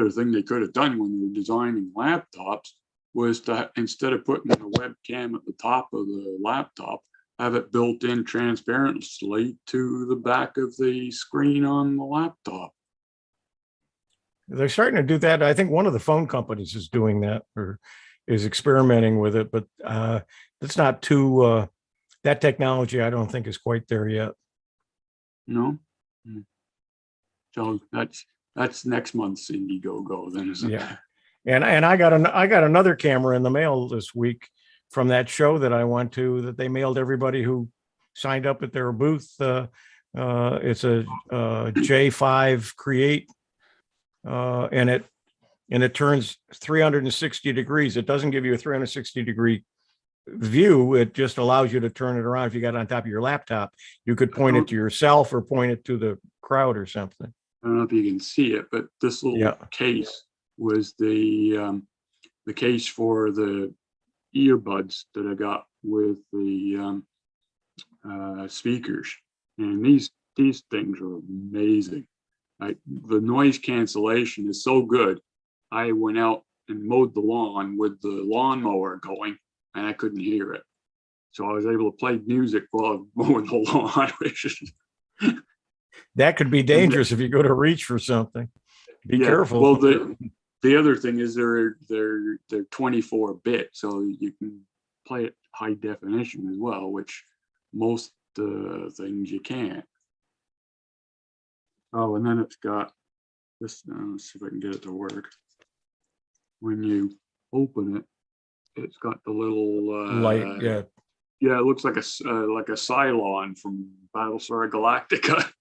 other thing they could have done when they were designing laptops was to, instead of putting a webcam at the top of the laptop, have it built in transparently to the back of the screen on the laptop. They're starting to do that. I think one of the phone companies is doing that or is experimenting with it, but it's not too, that technology I don't think is quite there yet. No. So that's next month's Indiegogo then, isn't it? Yeah. And I got another camera in the mail this week from that show that I went to that they mailed everybody who signed up at their booth. It's a J5 Create, and it turns 360 degrees. It doesn't give you a 360-degree view. It just allows you to turn it around. If you got it on top of your laptop, you could point it to yourself or point it to the crowd or something. I don't know if you can see it, but this little case was the case for the earbuds that I got with the speakers, and these things are amazing. The noise cancellation is so good. I went out and mowed the lawn with the lawnmower going, and I couldn't hear it. So I was able to play music while I was mowing the lawn, which is that could be dangerous if you go to reach for something. Be careful. Well, the other thing is they're 24-bit, so you can play it high definition as well, which most things you can't. Oh, and then it's got this. Let's see if I can get it to work. When you open it, it's got the little light. Yeah, it looks like a Cylon from Battlestar Galactica,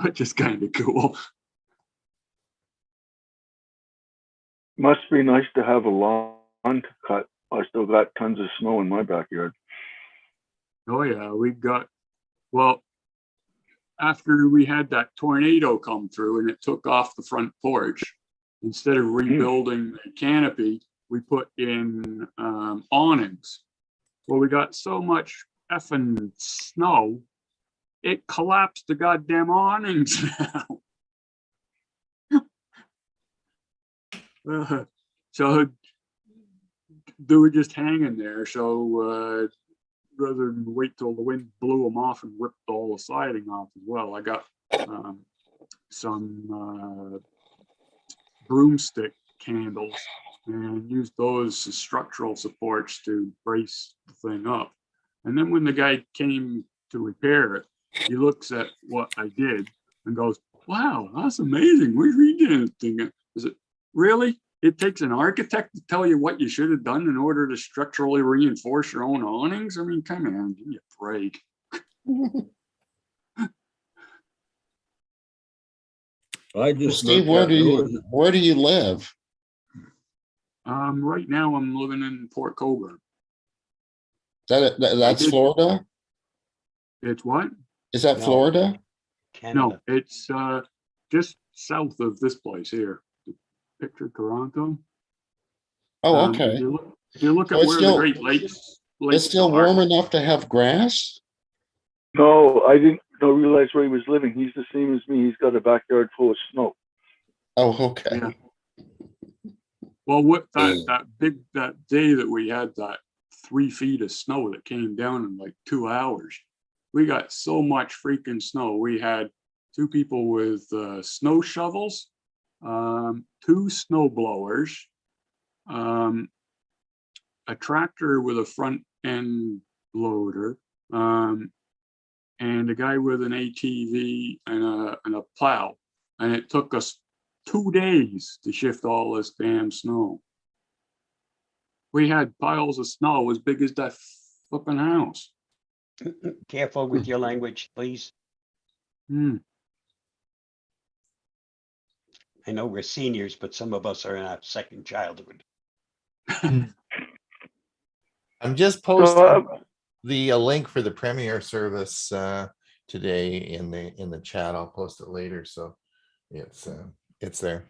which is kind of cool. Must be nice to have a lawn to cut. I still got tons of snow in my backyard. Oh yeah, we've got, well, after we had that tornado come through and it took off the front porch, instead of rebuilding the canopy, we put in awnings. Well, we got so much effing snow, it collapsed the goddamn awnings now. So they were just hanging there. So rather than wait till the wind blew them off and ripped all the siding off as well, I got some broomstick candles and used those as structural supports to brace the thing up. And then when the guy came to repair it, he looks at what I did and goes, "Wow, that's amazing. We're redoing the thing." Is it really? It takes an architect to tell you what you should have done in order to structurally reinforce your own awnings? I mean, come on, give me a break. I just Steve, where do you live? Right now I'm living in Port Coburn. That's Florida? It's what? Is that Florida? Canada. No, it's just south of this place here. Picture Toronto. Oh, okay. If you look at where the Great Lakes it's still warm enough to have grass? No, I didn't realize where he was living. He's the same as me. He's got a backyard full of snow. Oh, okay. Yeah. Well, what that day that we had that 3 feet of snow that came down in like 2 hours, we got so much freaking snow. We had 2 people with snow shovels, 2 snow blowers, a tractor with a front end loader, and a guy with an ATV and a plow. And it took us 2 days to shift all this damn snow. We had piles of snow as big as that flipping house. Careful with your language, please. I know we're seniors, but some of us are in our second childhood. I'm just posting the link for the premiere service today in the chat. I'll post it later, so it's there.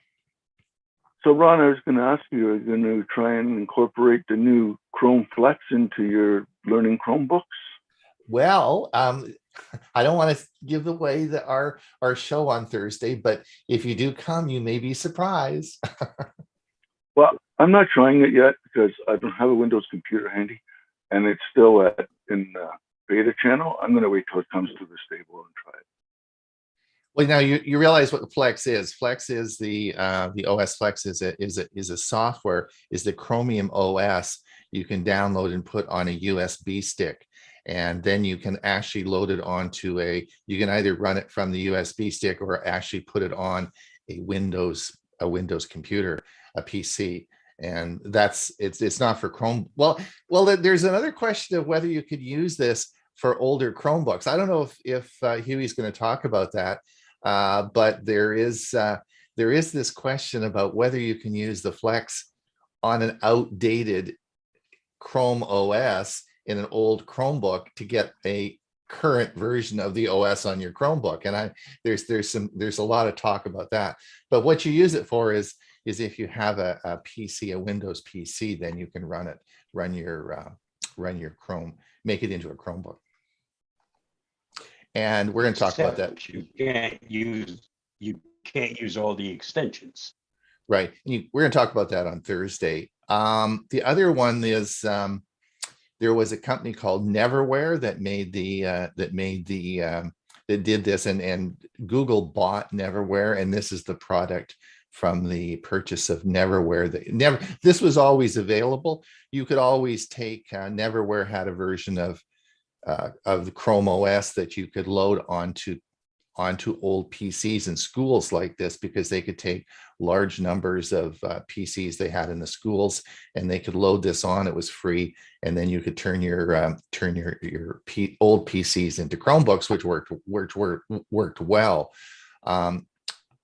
So Ron, I was going to ask you, are you going to try and incorporate the new Chrome Flex into your learning Chromebooks? Well, I don't want to give away our show on Thursday, but if you do come, you may be surprised. Well, I'm not trying it yet because I don't have a Windows computer handy, and it's still in beta channel. I'm going to wait till it comes to the stable and try it. Well, now you realize what Flex is. Flex is the OS Flex is a software, is the Chromium OS you can download and put on a USB stick. And then you can actually load it onto you can either run it from the USB stick or actually put it on a Windows computer, a PC. And it's not for Chrome. Well, there's another question of whether you could use this for older Chromebooks. I don't know if Huey's going to talk about that. But there is this question about whether you can use the Flex on an outdated Chrome OS in an old Chromebook to get a current version of the OS on your Chromebook. And there's a lot of talk about that. But what you use it for is if you have a PC, a Windows PC, then you can run your Chrome, make it into a Chromebook. And we're going to talk about that. You can't use all the extensions. Right. We're going to talk about that on Thursday. The other one is there was a company called Neverware that did this, and Google bought Neverware, and this is the product from the purchase of Neverware. This was always available. You could always take Neverware had a version of the Chrome OS that you could load onto old PCs in schools like this, because they could take large numbers of PCs they had in the schools, and they could load this on. It was free, and then you could turn your old PCs into Chromebooks, which worked well.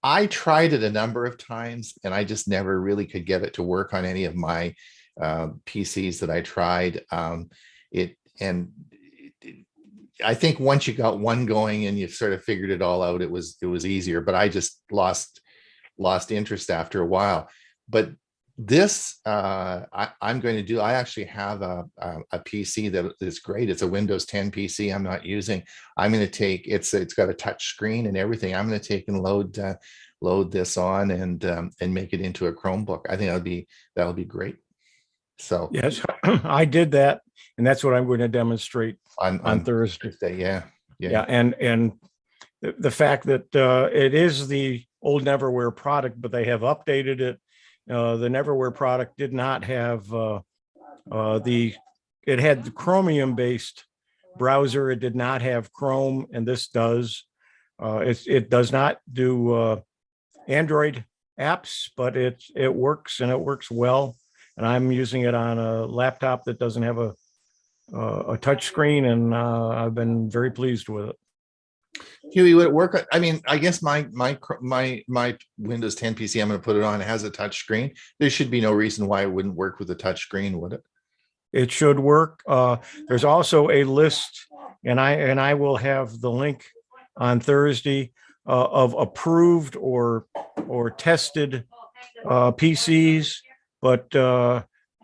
I tried it a number of times, and I just never really could get it to work on any of my PCs that I tried. I think once you got one going and you sort of figured it all out, it was easier, but I just lost interest after a while. But this I'm going to do. I actually have a PC that is great. It's a Windows 10 PC I'm not using. I'm going to take it's got a touch screen and everything. I'm going to take and load this on and make it into a Chromebook. I think that'll be great. So yes, I did that, and that's what I'm going to demonstrate on Thursday. Yeah. And the fact that it is the old Neverware product, but they have updated it. The Neverware product did not have it had the Chromium based browser. It did not have Chrome, and this does. It does not do Android apps, but it works, and it works well. And I'm using it on a laptop that doesn't have a touch screen, and I've been very pleased with it. Hewie, would it work? I mean, I guess my Windows 10 PC, I'm going to put it on, it has a touch screen. There should be no reason why it wouldn't work with a touch screen, would it? It should work. There's also a list, and I will have the link on Thursday of approved or tested PCs, but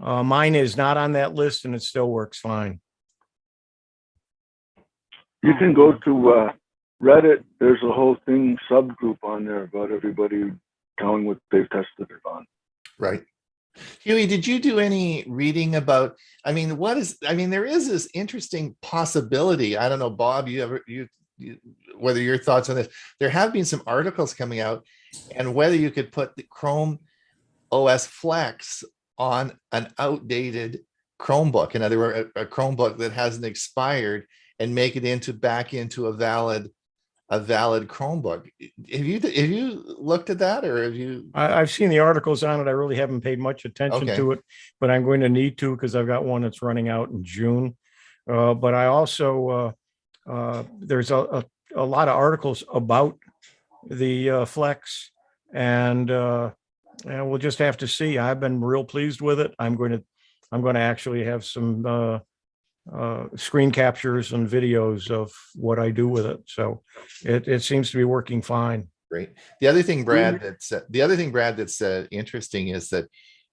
mine is not on that list, and it still works fine. You can go to Reddit. There's a whole subgroup on there about everybody telling what they've tested it on. Right. Hewie, did you do any reading about, there is this interesting possibility. I don't know, Bob, whether your thoughts on this, there have been some articles coming out, and whether you could put the Chrome OS Flex on an outdated Chromebook, in other words, a Chromebook that hasn't expired, and make it back into a valid Chromebook. Have you looked at that, or have you? I've seen the articles on it. I really haven't paid much attention to it, but I'm going to need to, because I've got one that's running out in June. But I also there's a lot of articles about the Flex, and we'll just have to see. I've been real pleased with it. I'm going to actually have some screen captures and videos of what I do with it. So it seems to be working fine. Great. The other thing, Brad, that's interesting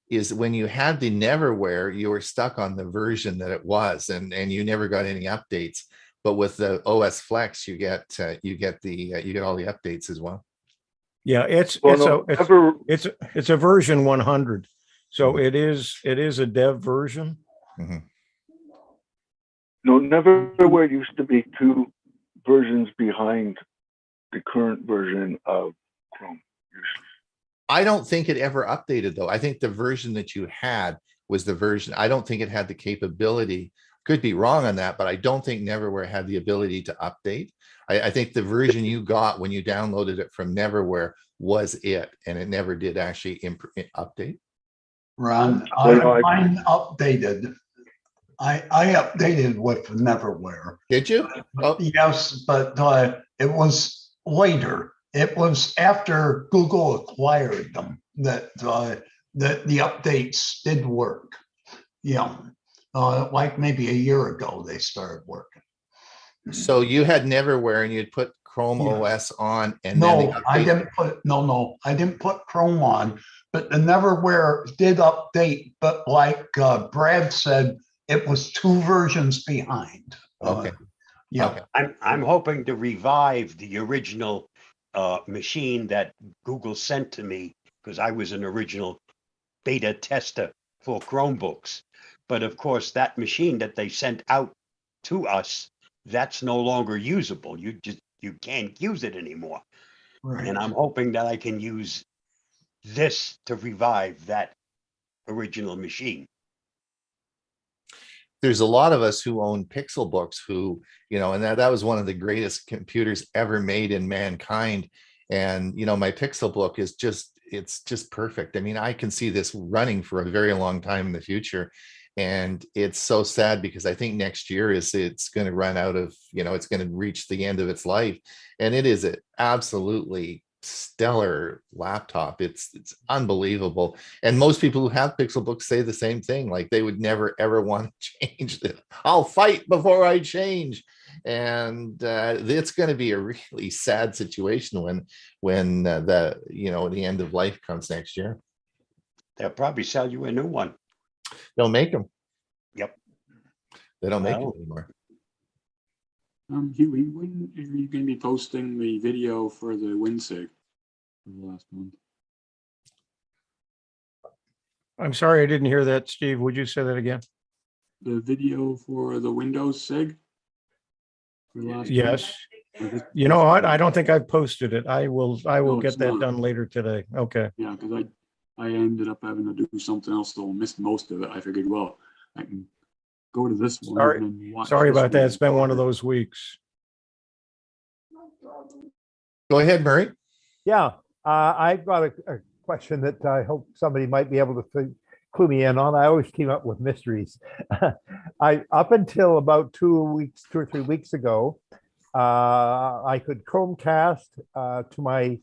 is when you had the Neverware, you were stuck on the version that it was, and you never got any updates. but with the OS Flex, you get you get all the updates as well. Yeah, it's Well, it's no, a never, it's a version 100. So it is a dev version. no, Neverwhere used to be 2 versions behind the current version of Chrome. I don't think it ever updated though. I think the version that you had was the version. I don't think it had the capability. Could be wrong on that, but I don't think Neverwhere had the ability to update. I think the version you got when you downloaded it from Neverwhere was it, and it never did actually update. Ron, Well, you know, mine updated. I updated with Neverwhere. Did you? Oh, Yes, but it was later. It was after Google acquired them that the updates did work. Yeah, like maybe a year ago they started working. so you had Neverwhere and you'd put Chrome Yeah. OS on, and then No, I didn't put I didn't put Chrome on, but the Neverware did update. But like Brad said, it was 2 versions behind. Okay. Yeah. Okay. I'm hoping to revive the original machine that Google sent to me, because I was an original beta tester for Chromebooks. But of course, that machine that they sent out to us, that's no longer usable. You can't use it anymore. Right. And I'm hoping that I can use this to revive that original machine. There's a lot of us who own Pixel books who, and that was one of the greatest computers ever made in mankind. And, my Pixel book is it's just perfect. I mean, I can see this running for a very long time in the future. And it's so sad because I think next year it's going to run out of, it's going to reach the end of its life. And it is an absolutely stellar laptop. It's unbelievable. And most people who have Pixel books say the same thing. Like they would never ever want to change it. I'll fight before I change. And it's going to be a really sad situation when the end of life comes next year. They'll probably sell you a new one. They'll make them. Yep. They don't make Well, them anymore. Hewie, when are you going to be posting the video for the WinSig for the last month? I'm sorry, I didn't hear that, Steve. Would you say that again? The video for the Windows SIG? For the last Yes. month? You know what? I don't think I've posted it. I will No, get it's that not. done later today. Okay. Yeah, because I ended up having to do something else, so I missed most of it. I figured, well, I can go to this one. Sorry. and then watch Sorry this about that. one. It's been one of those weeks. Go ahead, Murray. Yeah, I've got a question that I hope somebody might be able to clue me in on. I always came up with mysteries. Up until about 2 or 3 weeks ago, I could Chromecast to my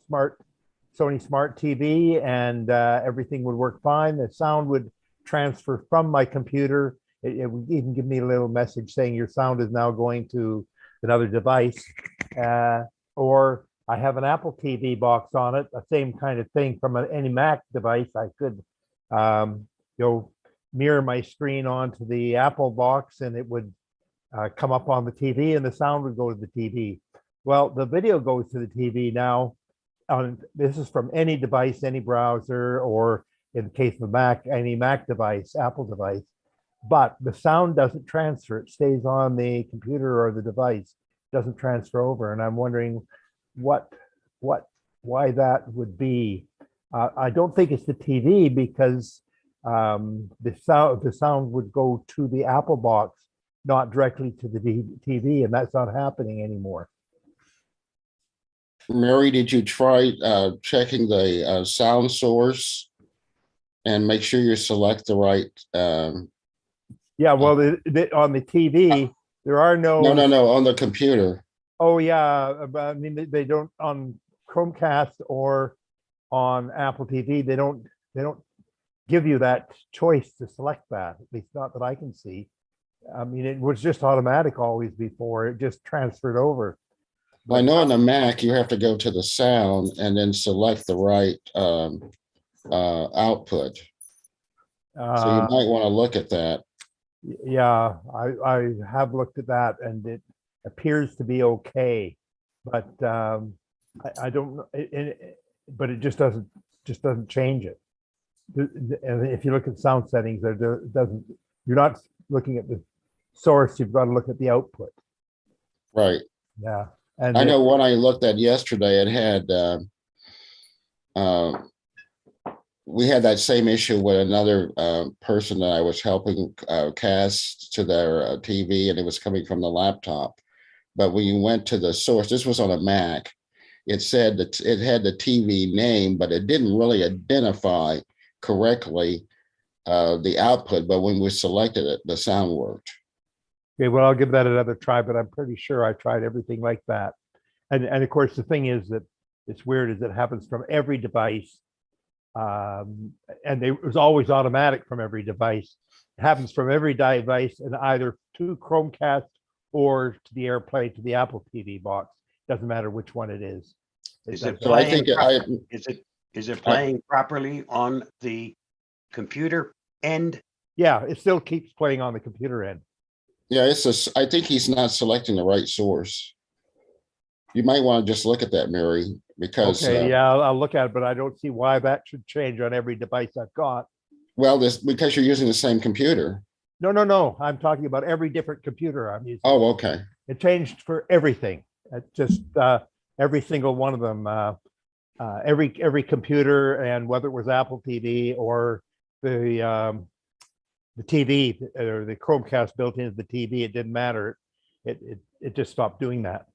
Sony Smart TV, and everything would work fine. The sound would transfer from my computer. It would even give me a little message saying your sound is now going to another device. Or I have an Apple TV box on it, the same kind of thing from any Mac device. I could, mirror my screen onto the Apple box, and it would come up on the TV, and the sound would go to the TV. Well, the video goes to the TV now. This is from any device, any browser, or in the case of Mac, any Mac device, Apple device. But the sound doesn't transfer. It stays on the computer or the device. It doesn't transfer over. And I'm wondering why that would be. I don't think it's the TV, because the sound would go to the Apple box, not directly to the TV, and that's not happening anymore. Mary, did you try checking the sound source and make sure you select the right? Yeah, well, on the TV, there are no. No, on the computer. Oh yeah, but I mean they don't on Chromecast or on Apple TV. They don't give you that choice to select that. At least not that I can see. I mean, it was just automatic always before. It just transferred over. I know on the Mac you have to go to the sound and then select the right output. So you might want to look at that. Yeah, I have looked at that, and appears to be okay, but I don't know, but it just doesn't change it. And if you look at sound settings, it doesn't. You're not looking at the source. You've got to look at the output. Right. Yeah, and I know when I looked at yesterday, it had, we had that same issue with another person that I was helping cast to their TV, and it was coming from the laptop. But when you went to the source, this was on a Mac, it said that it had the TV name, but it didn't really identify correctly the output. But when we selected it, the sound worked. Okay, well, I'll give that another try, but I'm pretty sure I tried everything like that. And of course, the thing is that it's weird is it happens from every device. And it was always automatic from every device. It happens from every device and either to Chromecast or to the AirPlay to the Apple TV box. Doesn't matter which one it is. Is it So I think playing is it playing properly on the computer end? Yeah, it still keeps playing on the computer end. Yeah, I think he's not selecting the right source. You might want to just look at that, Mary, because Okay, yeah, I'll look at it, but I don't see why that should change on every device I've got. well, because you're using the same computer. No. I'm talking about every different computer I'm using. Oh, okay. It changed for everything. It just every single one of them. Every computer, and whether it was Apple TV or the TV or the Chromecast built into the TV, it didn't matter. It just stopped doing that.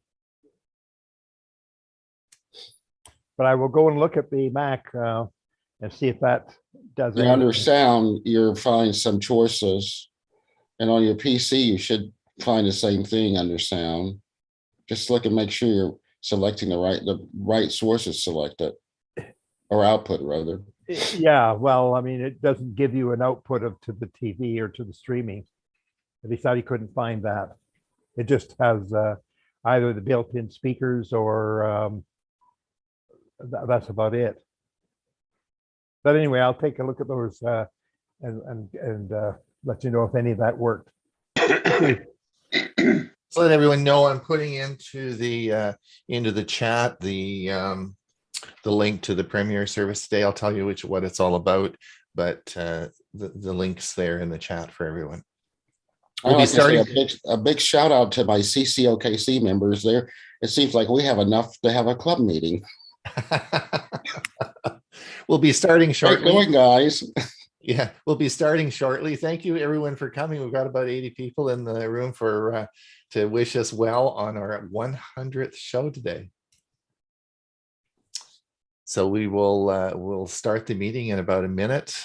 But I will go and look at the Mac and see if that does it. Under sound, you'll find some choices. And on your PC, you should find the same thing under sound. Just look and make sure you're selecting the right sources selected, or output rather. Yeah, well, I mean, it doesn't give you an output to the TV or to the streaming. At least I couldn't find that. It just has either the built-in speakers or that's about it. But anyway, I'll take a look at those and let you know if any of that worked. So let everyone know I'm putting into the chat the link to the Premier service today. I'll tell you what it's all about, but the link's there in the chat for everyone. I'd like to say a big shout out to my CCOKC members there. It seems like we have enough to have a club meeting. We'll be starting shortly. Great going, guys. Yeah, we'll be starting shortly. Thank you everyone for coming. We've got about 80 people in the room to wish us well on our 100th show today. So we will we'll start the meeting in about a minute.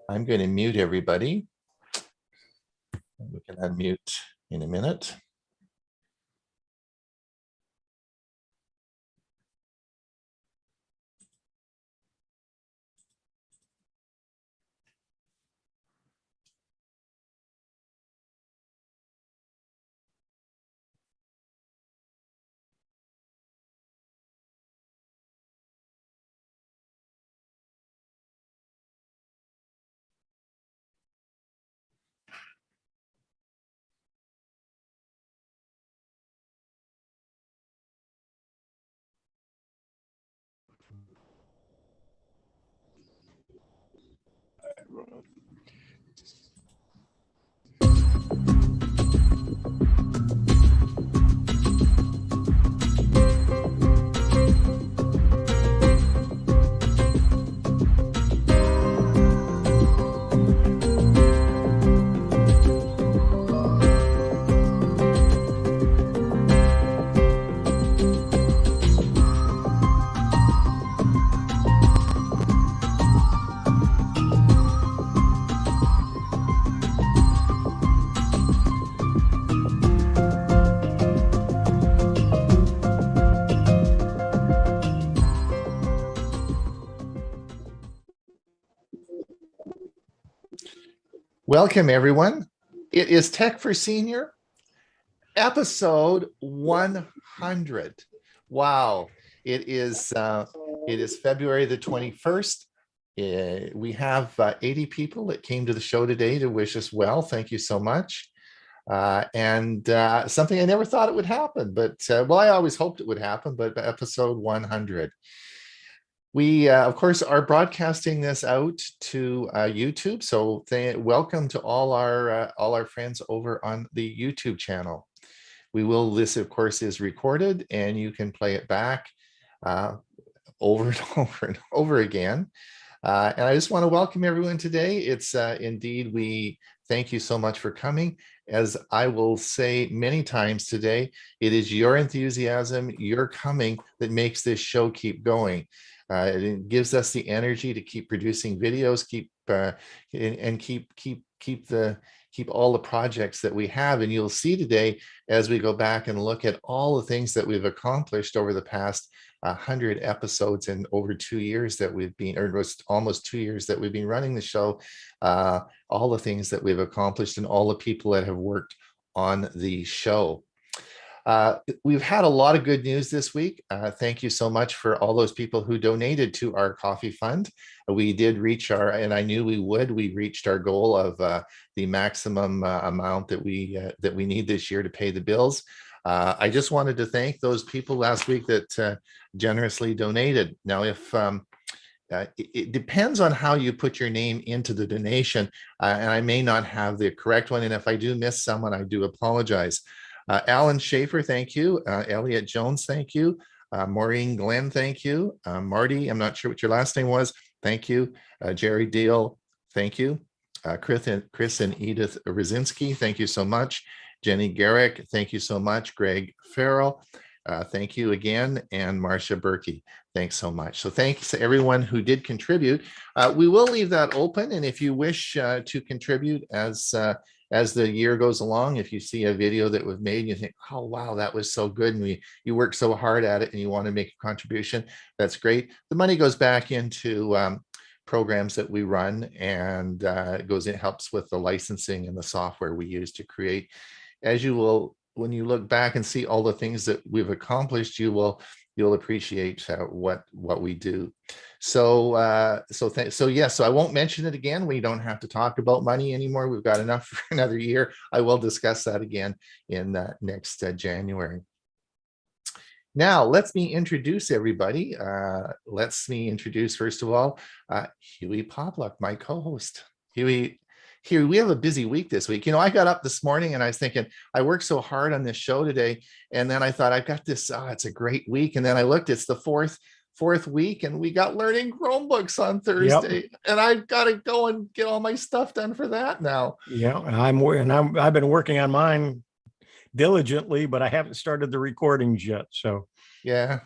I'm going to mute everybody. We can unmute in a minute. Welcome, everyone. It is Tech for Senior, episode 100. Wow. It is February the 21st, We have 80 people that came to the show today to wish us well. Thank you so much. And something I never thought it would happen, but well, I always hoped it would happen, but episode 100. We, of course, are broadcasting this out to YouTube. So welcome to all our friends over on the YouTube channel. This, of course, is recorded and you can play it back over and over and over again. And I just want to welcome everyone today. It's indeed, we thank you so much for coming. As I will say many times today, it is your enthusiasm, your coming that makes this show keep going. It gives us the energy to keep producing videos, keep all the projects that we have. And you'll see today, as we go back and look at all the things that we've accomplished over the past 100 episodes and over 2 years that we've been, or almost 2 years that we've been running the show, all the things that we've accomplished and all the people that have worked on the show. We've had a lot of good news this week. Thank you so much for all those people who donated to our coffee fund. We did reach and I knew we would, we reached our goal of the maximum amount that we need this year to pay the bills. I just wanted to thank those people last week that generously donated. Now, if it depends on how you put your name into the donation, and I may not have the correct one. And if I do miss someone, I do apologize. Alan Schaefer, thank you. Elliot Jones, thank you. Maureen Glenn, thank you. Marty, I'm not sure what your last name was. Thank you. Jerry Deal, thank you. Chris and Edith Rosinski, thank you so much. Jenny Garrick, thank you so much. Greg Farrell, thank you again. And Marcia Berkey, thanks so much. So thanks to everyone who did contribute. We will leave that open. And if you wish to contribute as the year goes along, if you see a video that was made and you think, oh, wow, that was so good, and you worked so hard at it and you want to make a contribution, that's great. The money goes back into programs that we run, and it helps with the licensing and the software we use to create. As you will, when you look back and see all the things that we've accomplished, you'll appreciate what we do. So I won't mention it again. We don't have to talk about money anymore. We've got enough for another year. I will discuss that again in next January. Now, let me introduce everybody. Let me introduce, first of all, Hewie Poplock, my co-host. Hewie, we have a busy week this week. You know, I got up this morning and I was thinking, I worked so hard on this show today. And then I thought, I've got this, it's a great week. And then I looked, it's the fourth week, and we got learning Chromebooks on Thursday. Yep. And I've got to go and get all my stuff done for that now. Yeah, I've been working on mine diligently, but I haven't started the recordings yet. So yeah,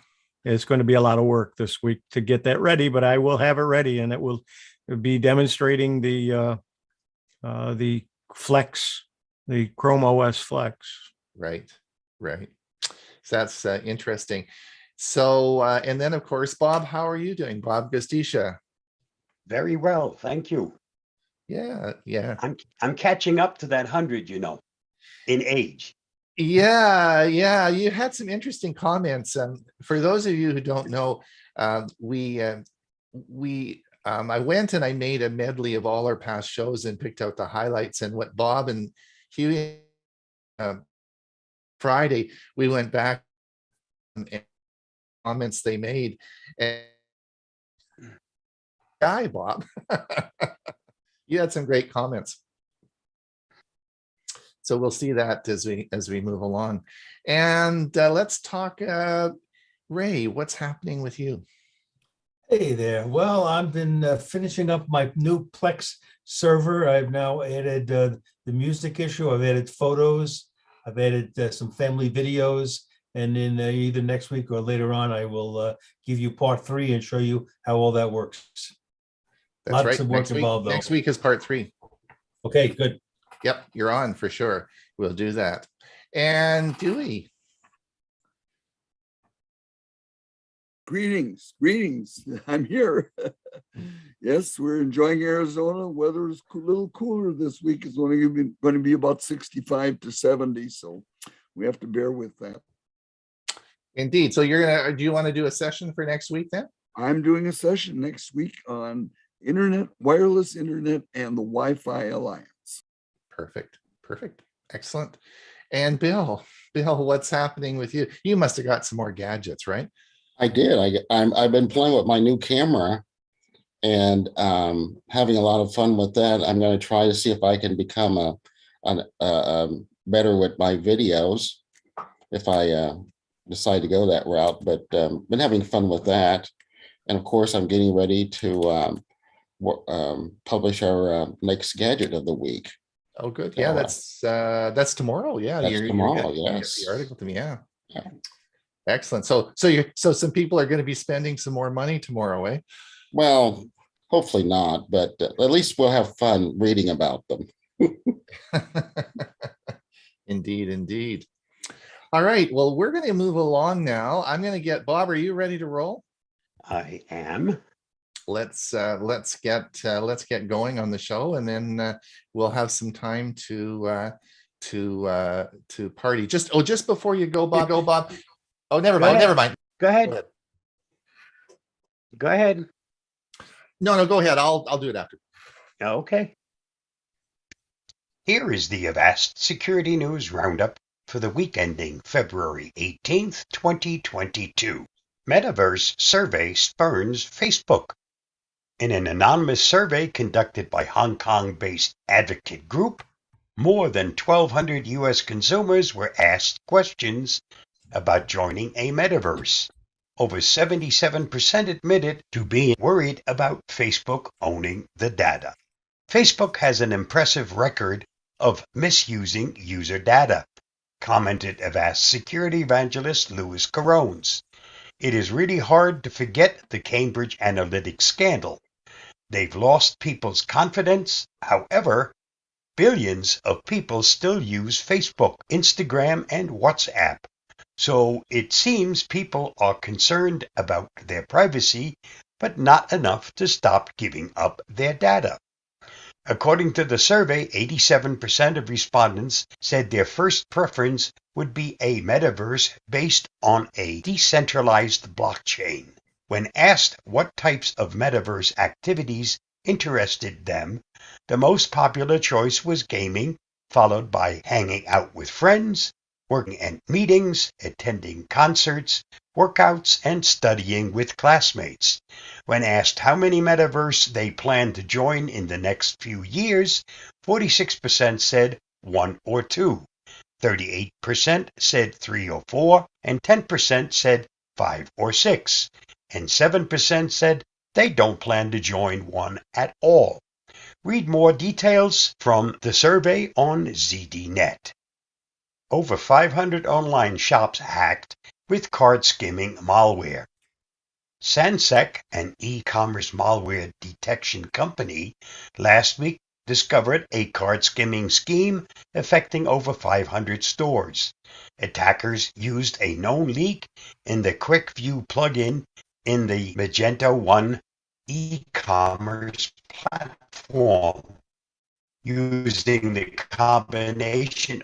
it's going to be a lot of work this week to get that ready, but I will have it ready, and it will be demonstrating the Flex, the Chrome OS Flex. Right. So that's interesting. So, and then of course, Bob, how are you doing? Bob Gustisha. Very well, thank you. Yeah. I'm catching up to that 100, you know, in age. Yeah. You had some interesting comments. For those of you who don't know, I went and I made a medley of all our past shows and picked out the highlights. And what Bob and Hewie, Friday, we went back and comments they made. And guy, Bob, you had some great comments. So we'll see that as we move along. And let's talk, Ray, what's happening with you? Hey there. Well, I've been finishing up my new Plex server. I've now added the music issue. I've added photos. I've added some family videos. And then either next week or later on, I will give you part 3 and show you how all that works. That's Lots right. of work involved, next week is part 3. Okay, good. Yep, you're on for sure. We'll do that. And Dewey. Greetings. I'm here. Yes, we're enjoying Arizona. Weather is a little cooler this week. It's only going to be about 65 to 70. So we have to bear with that. Indeed. So do you want to do a session for next week then? I'm doing a session next week on Internet, wireless internet, and the Wi-Fi Alliance. Perfect. Perfect. Excellent. And Bill, what's happening with you? You must have got some more gadgets, right? I did. I've been playing with my new camera and having a lot of fun with that. I'm going to try to see if I can become better with my videos if I decide to go that route. But been having fun with that, and of course, I'm getting ready to publish our next gadget of the week. Oh, good. So, Yeah, that's tomorrow. Yeah, that's tomorrow. you get Yes. the article to me. Yeah. Yeah. Excellent. So some people are going to be spending some more money tomorrow, eh? Well, hopefully not, but at least we'll have fun reading about them. Indeed, indeed. All right. Well, we're going to move along now. I'm going to get Bob. Are you ready to roll? I am. Let's get going on the show, and then we'll have some time to party. Just before you go, Bob. Oh, never mind. Never mind. Go ahead. Go ahead. No, go ahead. I'll do it after. Okay. Here is the Avast Security News Roundup for the week ending February 18th, 2022. Metaverse survey spurns Facebook. In an anonymous survey conducted by Hong Kong-based advocate group, more than 1,200 U.S. consumers were asked questions about joining a metaverse. Over 77% admitted to being worried about Facebook owning the data. Facebook has an impressive record of misusing user data, commented Avast security evangelist Louis Carones. It is really hard to forget the Cambridge Analytica scandal. They've lost people's confidence. However, billions of people still use Facebook, Instagram, and WhatsApp. So it seems people are concerned about their privacy, but not enough to stop giving up their data. According to the survey, 87% of respondents said their first preference would be a metaverse based on a decentralized blockchain. When asked what types of metaverse activities interested them, the most popular choice was gaming, followed by hanging out with friends, working at meetings, attending concerts, workouts, and studying with classmates. When asked how many metaverse they plan to join in the next few years, 46% said 1 or 2, 38% said 3 or 4, and 10% said 5 or 6, and 7% said they don't plan to join one at all. Read more details from the survey on ZDNet. Over 500 online shops hacked with card skimming malware. Sansec, an e-commerce malware detection company, last week discovered a card skimming scheme affecting over 500 stores. Attackers used a known leak in the Quick View plugin in the Magento 1 e-commerce platform, using the combination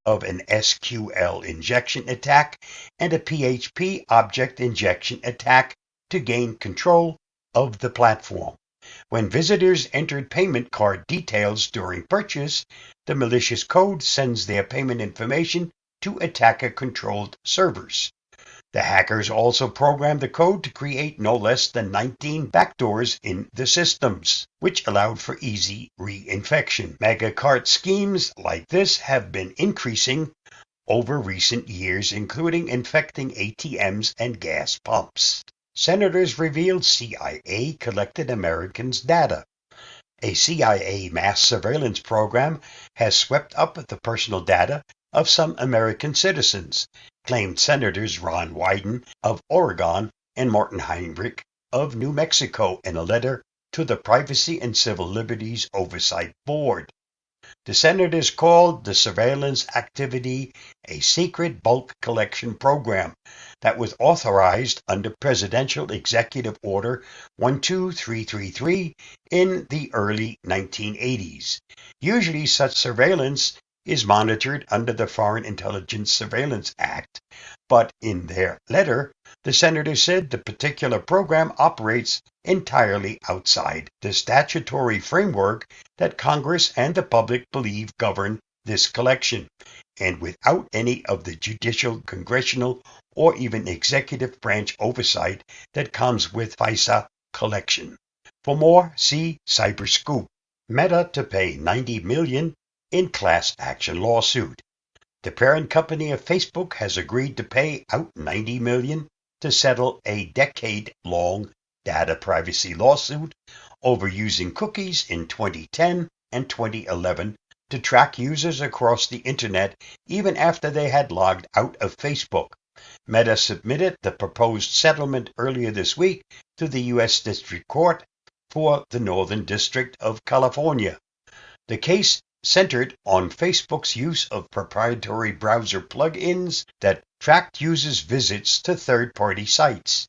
of an SQL injection attack and a PHP object injection attack to gain control of the platform. When visitors entered payment card details during purchase, the malicious code sends their payment information to attacker-controlled servers. The hackers also programmed the code to create no less than 19 backdoors in the systems, which allowed for easy reinfection. Mega cart schemes like this have been increasing over recent years, including infecting ATMs and gas pumps. Senators revealed CIA collected Americans' data. A CIA mass surveillance program has swept up the personal data of some American citizens, claimed Senators Ron Wyden of Oregon and Martin Heinrich of New Mexico in a letter to the Privacy and Civil Liberties Oversight Board. The senators called the surveillance activity a secret bulk collection program that was authorized under Presidential Executive Order 12333 in the early 1980s. Usually such surveillance is monitored under the Foreign Intelligence Surveillance Act, but in their letter, The senator said the particular program operates entirely outside the statutory framework that Congress and the public believe govern this collection, and without any of the judicial, congressional, or even executive branch oversight that comes with FISA collection. For more, see Cyberscoop. Meta to pay $90 million in class action lawsuit. The parent company of Facebook has agreed to pay out $90 million to settle a decade-long data privacy lawsuit over using cookies in 2010 and 2011 to track users across the internet even after they had logged out of Facebook. Meta submitted the proposed settlement earlier this week to the U.S. District Court for the Northern District of California. The case centered on Facebook's use of proprietary browser plugins that tracked users' visits to third-party sites.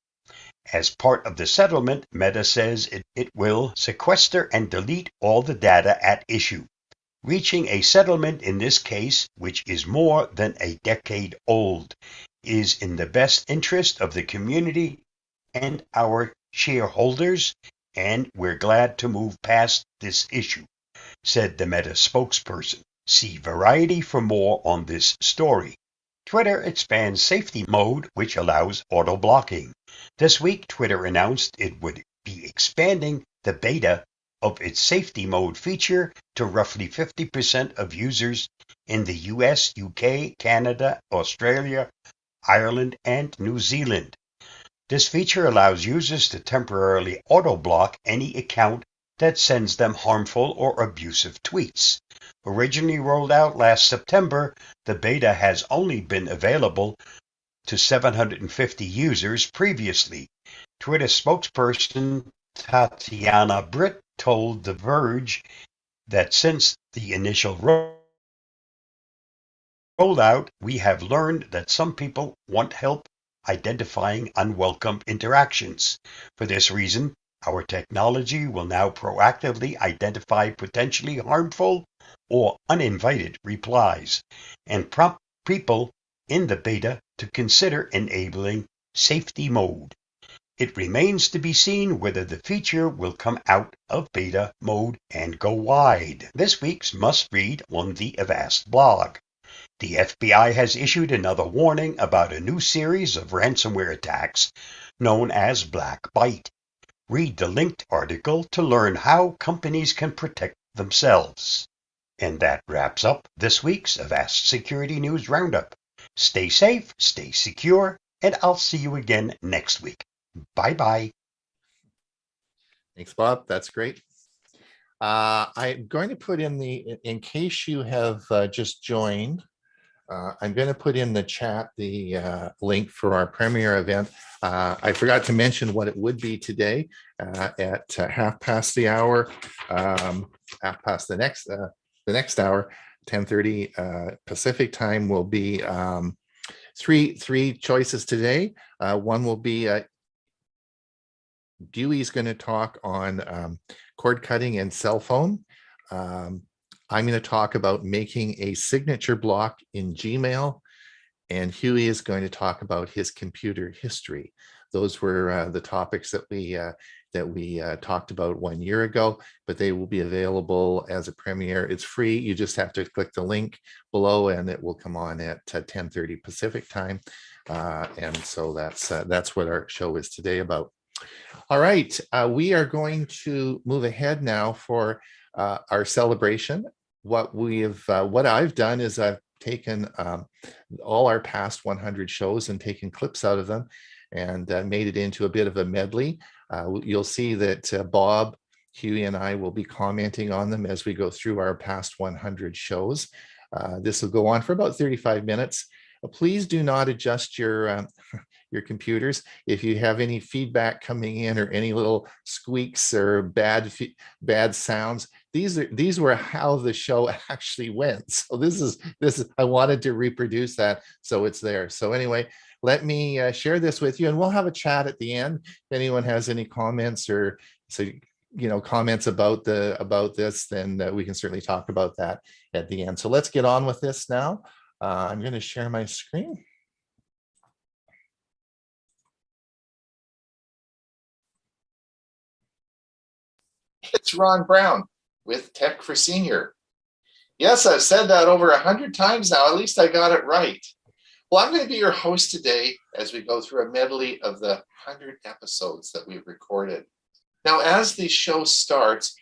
As part of the settlement, Meta says it will sequester and delete all the data at issue. Reaching a settlement in this case, which is more than a decade old, is in the best interest of the community and our shareholders, and we're glad to move past this issue, said the Meta spokesperson. See Variety for more on this story. Twitter expands safety mode, which allows auto-blocking. This week, Twitter announced it would be expanding the beta of its safety mode feature to roughly 50% of users in the US, UK, Canada, Australia, Ireland, and New Zealand. This feature allows users to temporarily auto-block any account that sends them harmful or abusive tweets. Originally rolled out last September, the beta has only been available to 750 users previously. Twitter spokesperson Tatiana Britt told The Verge that since the initial rollout, we have learned that some people want help identifying unwelcome interactions. For this reason, our technology will now proactively identify potentially harmful or uninvited replies and prompt people in the beta to consider enabling safety mode. It remains to be seen whether the feature will come out of beta mode and go wide. This week's must-read on the Avast blog. The FBI has issued another warning about a new series of ransomware attacks known as Black Bite. Read the linked article to learn how companies can protect themselves. And that wraps up this week's Avast Security News Roundup. Stay safe, stay secure, and I'll see you again next week. Bye-bye. Thanks, Bob. That's great. I'm going to put in case you have just joined, I'm going to put in the chat the link for our premiere event. I forgot to mention what it would be today at half past the hour, half past the next hour, 10:30 Pacific time will be three choices today. One will be Dewey's going to talk on cord cutting and cell phone. I'm going to talk about making a signature block in Gmail, and Hewie is going to talk about his computer history. Those were the topics that we talked about 1 year ago, but they will be available as a premiere. It's free. You just have to click the link below, and it will come on at 10:30 Pacific time. And so that's what our show is today about. All right, we are going to move ahead now for our celebration. What I've done is I've taken all our past 100 shows and taken clips out of them and made it into a bit of a medley. You'll see that Bob, Hewie, and I will be commenting on them as we go through our past 100 shows. This will go on for about 35 minutes. Please do not adjust your computers. If you have any feedback coming in or any little squeaks or bad sounds, these were how the show actually went. So this is I wanted to reproduce that, so it's there. So anyway, let me share this with you, and we'll have a chat at the end. If anyone has any comments or comments about this, then we can certainly talk about that at the end. So let's get on with this now. I'm going to share my screen. It's Ron Brown with Tech for Senior. Yes, I've said that over 100 times now. At least I got it right. Well, I'm going to be your host today as we go through a medley of the 100 episodes that we've recorded. Now, as the show starts,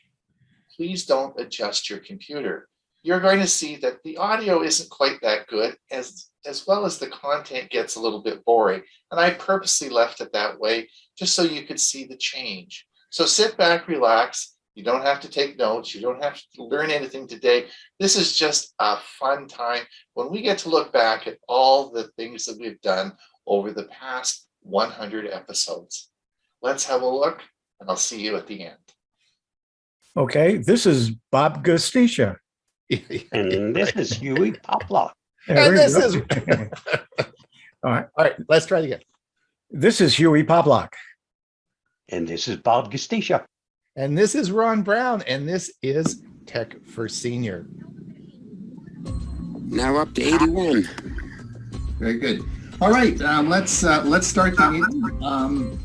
please don't adjust your computer. You're going to see that the audio isn't quite that good, as well as the content gets a little bit boring. And I purposely left it that way just so you could see the change. So sit back, relax. You don't have to take notes. You don't have to learn anything today. This is just a fun time when we get to look back at all the things that we've done over the past 100 episodes. Let's have a look, and I'll see you at the end. Okay, this is Bob Gustisha. And this is Hewie Poplock. And this is All all right. Let's try it again. This is Hewie Poplock. And this is Bob Gustisha. And this is Ron Brown, and this is Tech for Senior. Now up to 81. Very good. All right, let's start the meeting.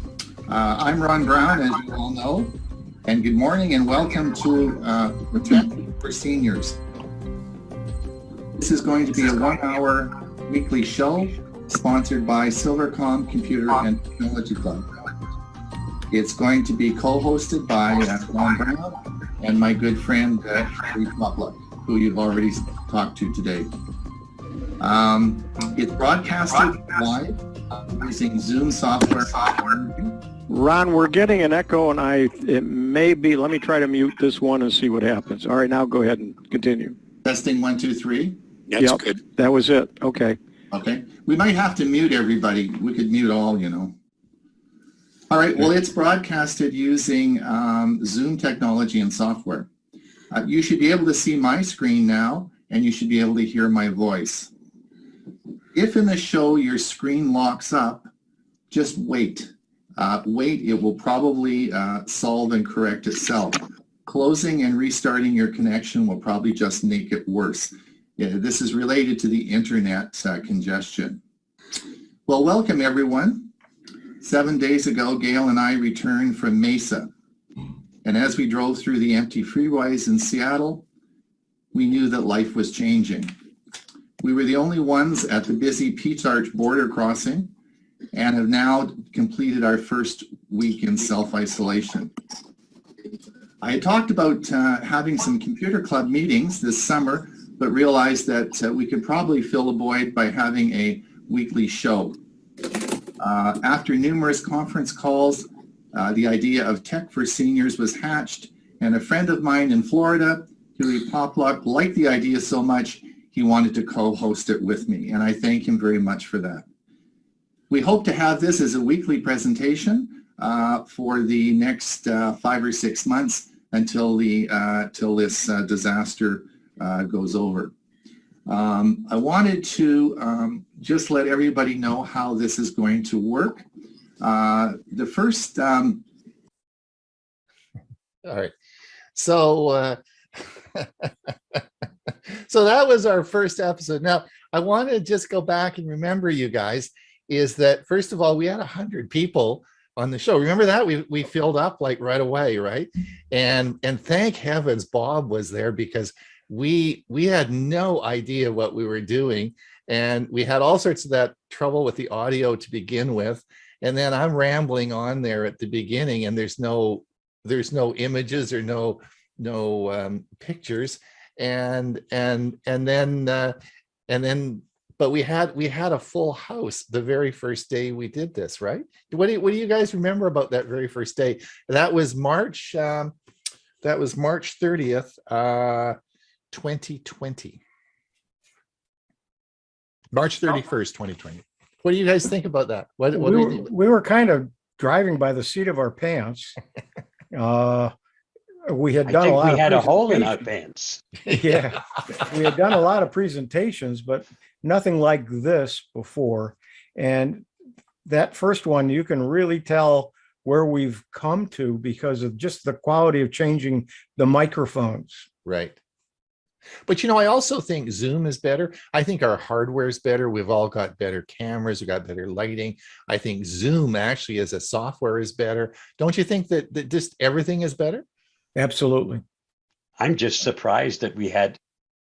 I'm Ron Brown, as you all know, and good morning and welcome to the Tech for Seniors. This is going to be a 1-hour weekly show sponsored by Silvercom Computer and Technology Club. It's going to be co-hosted by Ron Brown and my good friend Hewie Poplock, who you've already talked to today. It's broadcasted live using Zoom software. Ron, we're getting an echo, and it may be. Let me try to mute this one and see what happens. All right, now go ahead and continue. Testing 1, 2, 3. That's good. That was it. Okay. Okay. We might have to mute everybody. We could mute all, you know. All right. Well, it's broadcasted using Zoom technology and software. You should be able to see my screen now, and you should be able to hear my voice. If in the show your screen locks up, just wait. Wait, it will probably solve and correct itself. Closing and restarting your connection will probably just make it worse. Yeah, this is related to the internet congestion. Well, welcome everyone. 7 days ago, Gail and I returned from Mesa. And as we drove through the empty freeways in Seattle, we knew that life was changing. We were the only ones at the busy Peach Arch border crossing and have now completed our first week in self-isolation. I had talked about having some computer club meetings this summer, but realized that we could probably fill a void by having a weekly show. After numerous conference calls, the idea of Tech for Seniors was hatched, and a friend of mine in Florida, Hewie Poplock, liked the idea so much he wanted to co-host it with me, and I thank him very much for that. We hope to have this as a weekly presentation for the next 5 or 6 months until till this disaster goes over. I wanted to just let everybody know how this is going to work. The first... All right. So, so that was our first episode. Now, I want to just go back and remember you guys is that, first of all, we had 100 people on the show. Remember that? We filled up like right away, right? And thank heavens Bob was there, because we had no idea what we were doing, and we had all sorts of that trouble with the audio to begin with, and then I'm rambling on there at the beginning, and there's no images or no pictures, and then but we had a full house the very first day we did this, right? What do you guys remember about that very first day? That was March 30th, 2020. March 31st, 2020. What do you guys think about that? What we were kind of driving by the seat of our pants. We had done a lot. We had a hole in our pants. Yeah, we had done a lot of presentations, but nothing like this before. And that first one, you can really tell where we've come to because of just the quality of changing the microphones. Right. But, you know, I also think Zoom is better. I think our hardware is better. We've all got better cameras. We've got better lighting. I think Zoom actually as a software is better. Don't you think that just everything is better? Absolutely. I'm just surprised that we had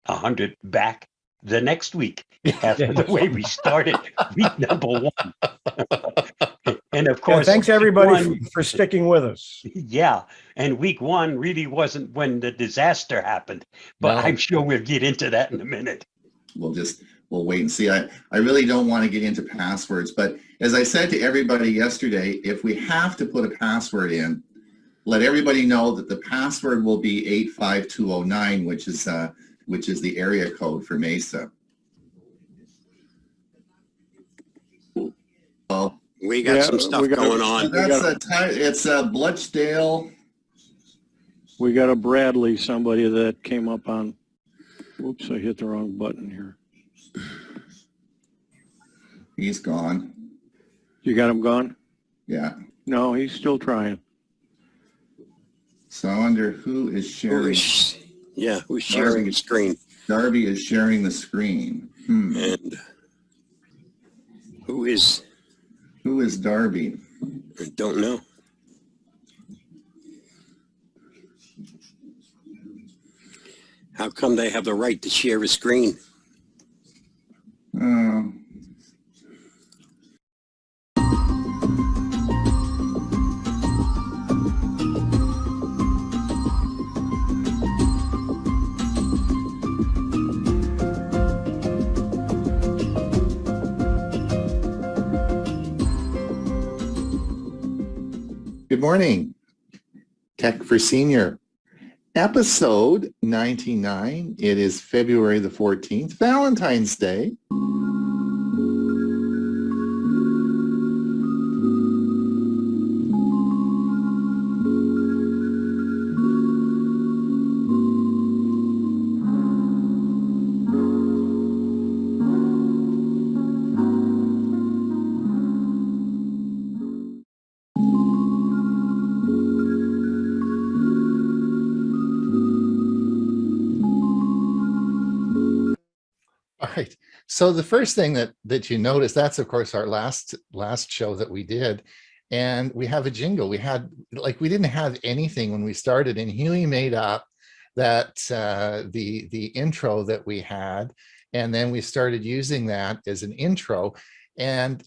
100 back the next week after the way we started week number 1. And of Yeah, course, thanks week everybody one- for sticking with us. Yeah, and week 1 really wasn't when the disaster happened, but No. I'm sure we'll get into that in a minute. We'll wait and see. I really don't want to get into passwords, but as I said to everybody yesterday, if we have to put a password in, let everybody know that the password will be 85209, which is the area code for Mesa. Well, We got some stuff going on. It's Bletchdale. We got a Bradley, somebody that came up on, whoops, I hit the wrong button here. He's gone. You got him gone? Yeah. No, he's still trying. So I wonder who is sharing. Who's sharing the screen? Darby is sharing the screen. And who is Darby? I don't know. How come they have the right to share a screen? Good morning. Tech for Senior, episode 99. It is February the 14th, Valentine's Day. All right. So the first thing that you notice, that's of course our last show that we did. And we have a jingle. We didn't have anything when we started, and Hewie made up that the intro that we had. And then we started using that as an intro and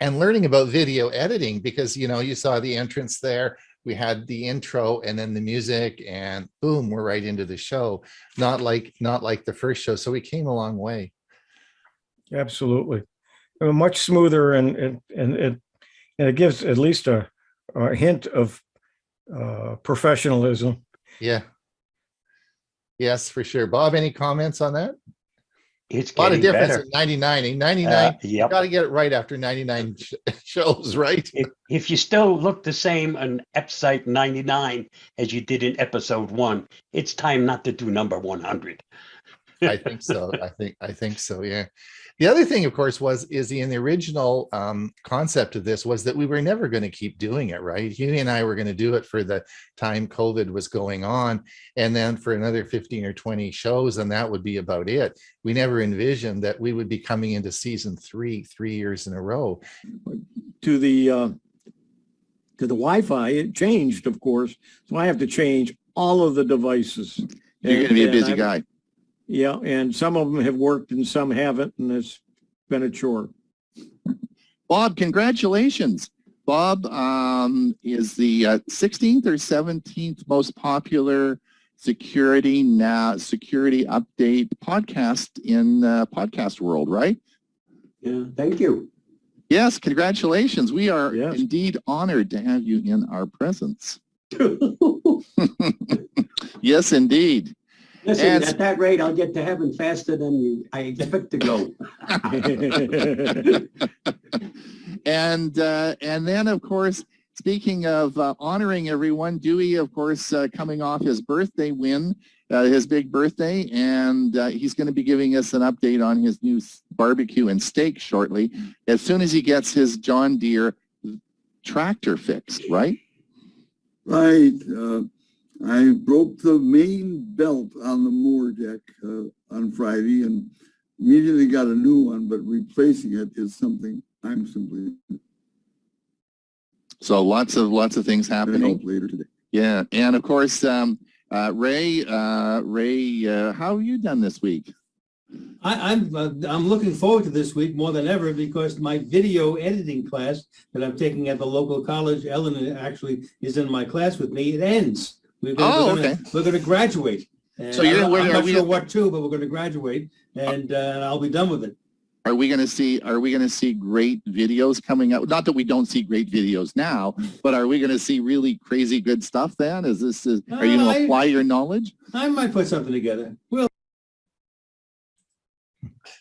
learning about video editing, because you saw the entrance there. We had the intro and then the music, and boom, we're right into the show. Not like the first show. So we came a long way. Absolutely. Much smoother, and it gives at least a hint of professionalism. Yeah. Yes, for sure. Bob, any comments on that? It's a lot of getting difference better. in 99. 99, you Yep. got to get it right after 99 shows, right? If you still look the same on episode 99 as you did in episode 1, it's time not to do number 100. I think so. I think so. Yeah. The other thing, of course, is in the original concept of this was that we were never going to keep doing it, right? Hewie and I were going to do it for the time COVID was going on, and then for another 15 or 20 shows, and that would be about it. We never envisioned that we would be coming into season 3 years in a row. To the Wi-Fi, it changed, of course. So I have to change all of the devices. You're going to be a busy guy. Yeah, and some of them have worked and some haven't, and it's been a chore. Bob, congratulations. Bob is the 16th or 17th most popular security update podcast in podcast world, right? Yeah, thank you. Yes, congratulations. We are indeed honored to have you in our presence. Yes, indeed. Listen, at that rate, I'll get to heaven faster than I expect to go. And then, of course, speaking of honoring everyone, Dewey, of course, coming off his birthday win, his big birthday, and he's going to be giving us an update on his new barbecue and steak shortly, as soon as he gets his John Deere tractor fixed, right? Right. I broke the main belt on the mower deck on Friday and immediately got a new one, but replacing it is something I'm simply. So lots of things happening later today. Yeah, and of course, Ray, how have you done this week? I'm looking forward to this week more than ever because my video editing class that I'm taking at the local college, Ellen actually is in my class with me. It ends. We're gonna graduate. And So you're I'm not sure what to, but we're going to graduate, and I'll be done with it. Are we going to see great videos coming out? Not that we don't see great videos now, but are we going to see really crazy good stuff then? Are you going to apply your knowledge? I might put something together. Well,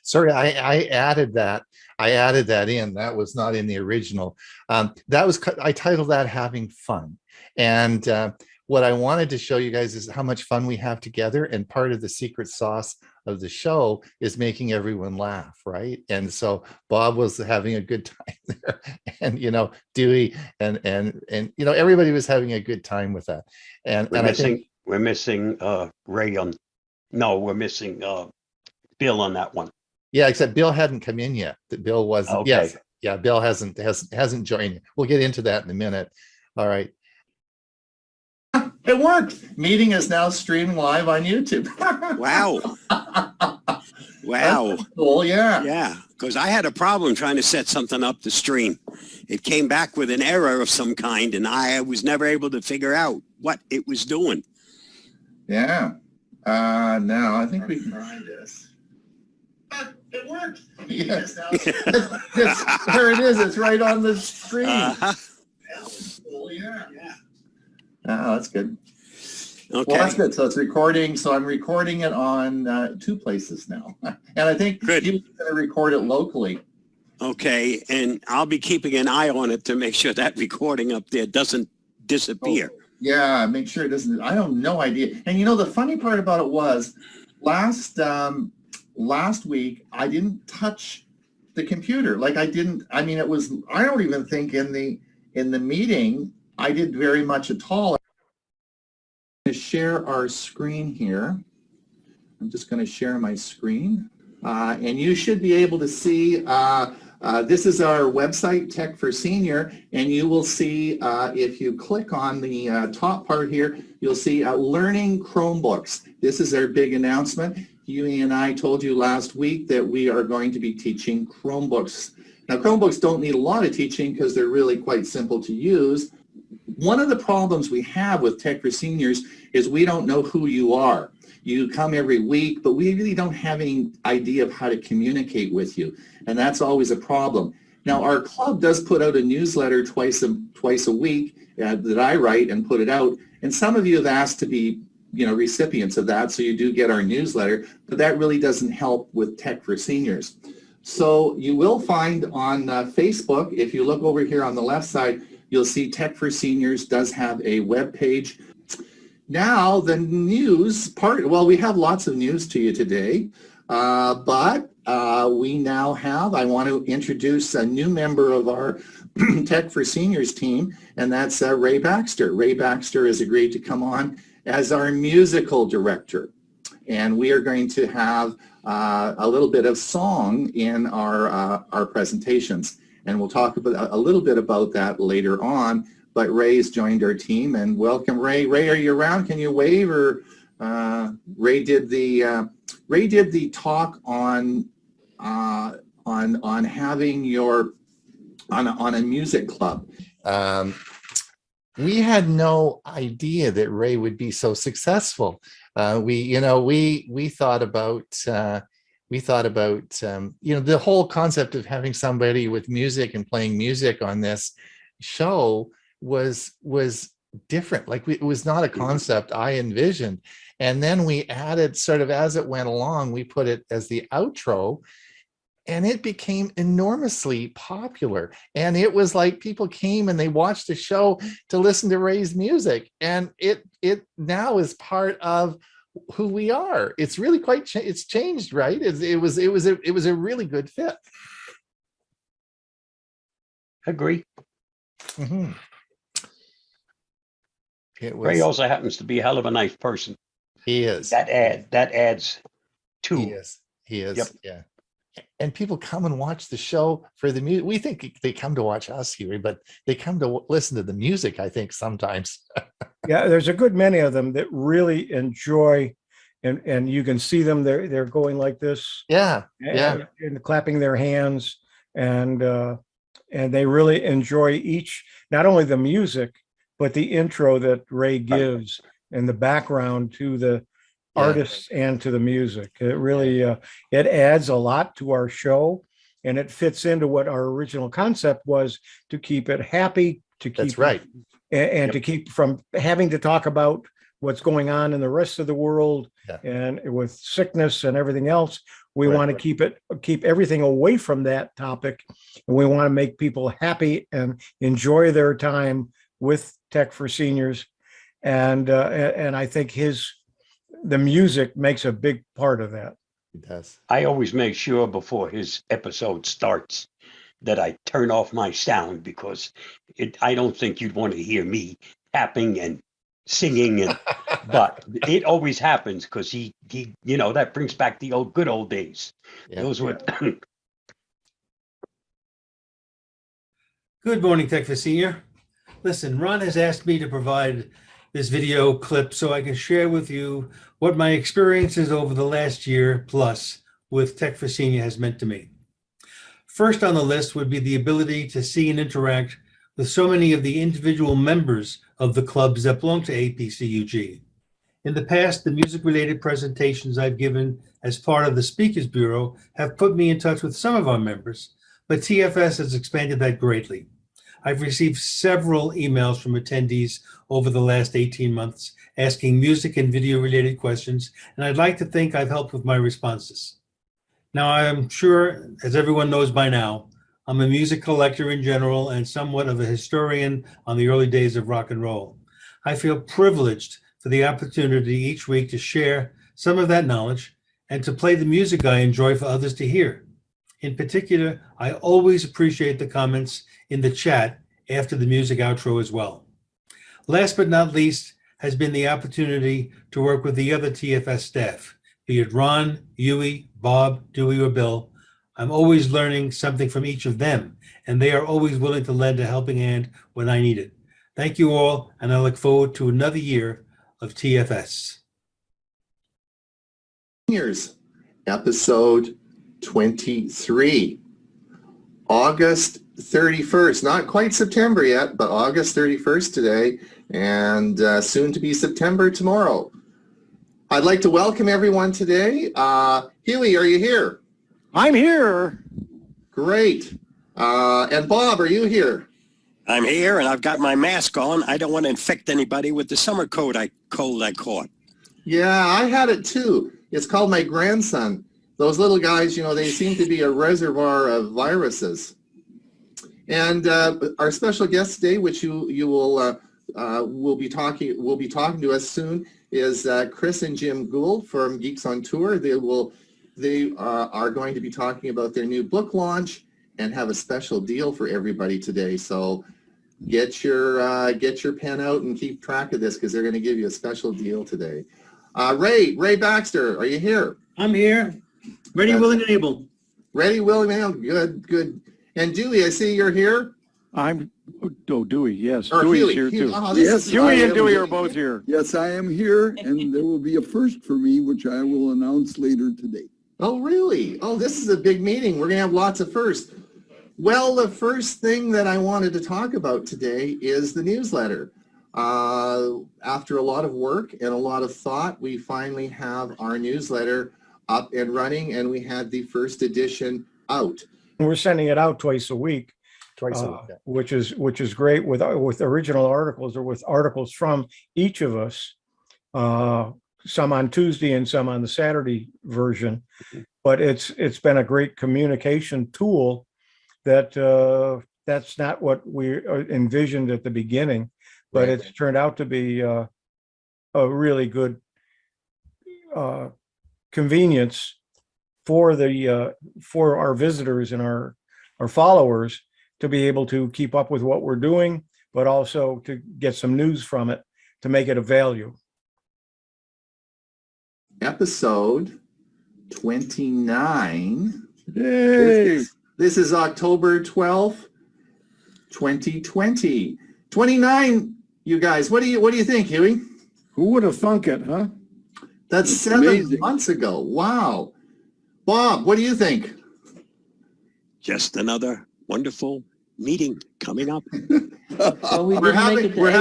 Sorry, I added that. I added that in. That was not in the original. I titled that "Having Fun," and what I wanted to show you guys is how much fun we have together. And part of the secret sauce of the show is making everyone laugh, right? And so Bob was having a good time there, and Dewey and everybody was having a good time with that. And we're I missing think we're missing Ray on. No, we're missing Bill on that one. Yeah, except Bill hadn't come in yet. That Bill wasn't. Okay. Yes, yeah, Bill hasn't joined. We'll get into that in a minute. All right. It worked. Meeting is now streaming live on YouTube. Wow. Wow. That's cool, yeah. Yeah, because I had a problem trying to set something up to stream. It came back with an error of some kind, and I was never able to figure out what it was doing. Yeah. Now I think we can try this. It worked. Yes. There it is. It's right on the screen. That was cool, yeah. Oh, that's good. Okay. Well, that's good. So it's recording. So I'm recording it on 2 places now. And I think you're going to record it locally. Okay. And I'll be keeping an eye on it to make sure that recording up there doesn't disappear. Oh, yeah, make sure it doesn't. I have no idea. And the funny part about it was last week, I didn't touch the computer. Like I don't even think in the meeting, I did very much at all. I'm going to share our screen here. I'm just going to share my screen. And you should be able to see, this is our website, Tech for Senior, and you will see, if you click on the top part here, you'll see Learning Chromebooks. This is our big announcement. Hewie and I told you last week that we are going to be teaching Chromebooks. Now, Chromebooks don't need a lot of teaching because they're really quite simple to use. One of the problems we have with Tech for Seniors is we don't know who you are. You come every week, but we really don't have any idea of how to communicate with you, and that's always a problem. Now, our club does put out a newsletter twice a week that I write and put it out, and some of you have asked to be recipients of that, so you do get our newsletter, but that really doesn't help with Tech for Seniors. So you will find on Facebook, if you look over here on the left side, you'll see Tech for Seniors does have a web page. Now the news part, well, we have lots of news to you today, but we now have, I want to introduce a new member of our Tech for Seniors team, and that's Ray Baxter. Ray Baxter has agreed to come on as our musical director. And we are going to have a little bit of song in our presentations. And we'll talk about a little bit about that later on. But Ray's joined our team, and welcome, Ray. Ray, are you around? Can you wave? Or Ray did the talk on having your on a music club. We had no idea that Ray would be so successful. We thought about the whole concept of having somebody with music and playing music on this show was different. Like it was not a concept I envisioned. And then we added, sort of as it went along, we put it as the outro, and it became enormously popular. And it was like people came and they watched the show to listen to Ray's music, and it now is part of who we are. It's really quite it's changed, right? It was a really good fit. Agree. Mm-hmm. Ray also happens to be a hell of a nice person. He is. That adds to. He is. Yep. Yeah. and people come and watch the show for the music. We think they come to watch us, Huey, but they come to listen to the music, I think, sometimes. Yeah, there's a good many of them that really enjoy, and you can see them, they're going like this. Yeah. And clapping their hands, and they really enjoy each, not only the music, but the intro that Ray gives and the background to the artists and to the music. It really, it adds a lot to our show, and it fits into what our original concept was, to keep it happy, to keep That's right. and to keep from having to talk about what's going on in the rest of the world and with sickness and everything else. We want to keep everything away from that topic, and we want to make people happy and enjoy their time with Tech for Seniors. And I think the music makes a big part of that. It does. I always make sure before his episode starts that I turn off my sound, because I don't think you'd want to hear me tapping and singing, but it always happens because he that brings back the good old days. Those were. Good morning, Tech for Senior. Listen, Ron has asked me to provide this video clip so I can share with you what my experiences over the last year plus with Tech for Senior has meant to me. First on the list would be the ability to see and interact with so many of the individual members of the clubs that belong to APCUG. In the past, the music-related presentations I've given as part of the Speakers Bureau have put me in touch with some of our members, but TFS has expanded that greatly. I've received several emails from attendees over the last 18 months asking music and video-related questions, and I'd like to think I've helped with my responses. Now, I'm sure, as everyone knows by now, I'm a music collector in general and somewhat of a historian on the early days of rock and roll. I feel privileged for the opportunity each week to share some of that knowledge and to play the music I enjoy for others to hear. In particular, I always appreciate the comments in the chat after the music outro as well. Last but not least has been the opportunity to work with the other TFS staff, be it Ron, Hewie, Bob, Dewey, or Bill. I'm always learning something from each of them, and they are always willing to lend a helping hand when I need it. Thank you all, and I look forward to another year of TFS. Here's episode 23, August 31st, not quite September yet, but August 31st today, and soon to be September tomorrow. I'd like to welcome everyone today. Hewie, are you here? I'm here. Great. And Bob, are you here? I'm here and I've got my mask on. I don't want to infect anybody with the summer cold I caught. Yeah, I had it too. It's called my grandson. Those little guys, they seem to be a reservoir of viruses. And our special guest today, which you will be talking to us soon, is Chris and Jim Gould from Geeks on Tour. They are going to be talking about their new book launch and have a special deal for everybody today. So get your pen out and keep track of this, because they're going to give you a special deal today. Ray Baxter, are you here? I'm here. Ready, willing, and able. Ready, willing, and able. Good. And Dewey, I see you're here. Dewey, yes. Or Dewey's Hewie. here too. Yes, Hewie and Dewey are both here. Yes, I am here, and there will be a first for me, which I will announce later today. Oh, really? Oh, this is a big meeting. We're going to have lots of firsts. Well, the first thing that I wanted to talk about today is the newsletter. After a lot of work and a lot of thought, we finally have our newsletter up and running, and we had the first edition out. We're sending it out twice a week. Which is great with original articles, or with articles from each of us, some on Tuesday and some on the Saturday version. But it's been a great communication tool that's not what we envisioned at the beginning, but it's turned out to be a really good convenience for our visitors and our followers to be able to keep up with what we're doing, but also to get some news from it to make it of value. Episode 29 Yay. This is October 12th, 2020. 29, you guys. What do you think, Hewie? Who would have thunk it, huh? That's It's 7 amazing. months ago. Wow. Bob, what do you think? Just another wonderful meeting coming up. Well, we We're didn't make having it to we're 80.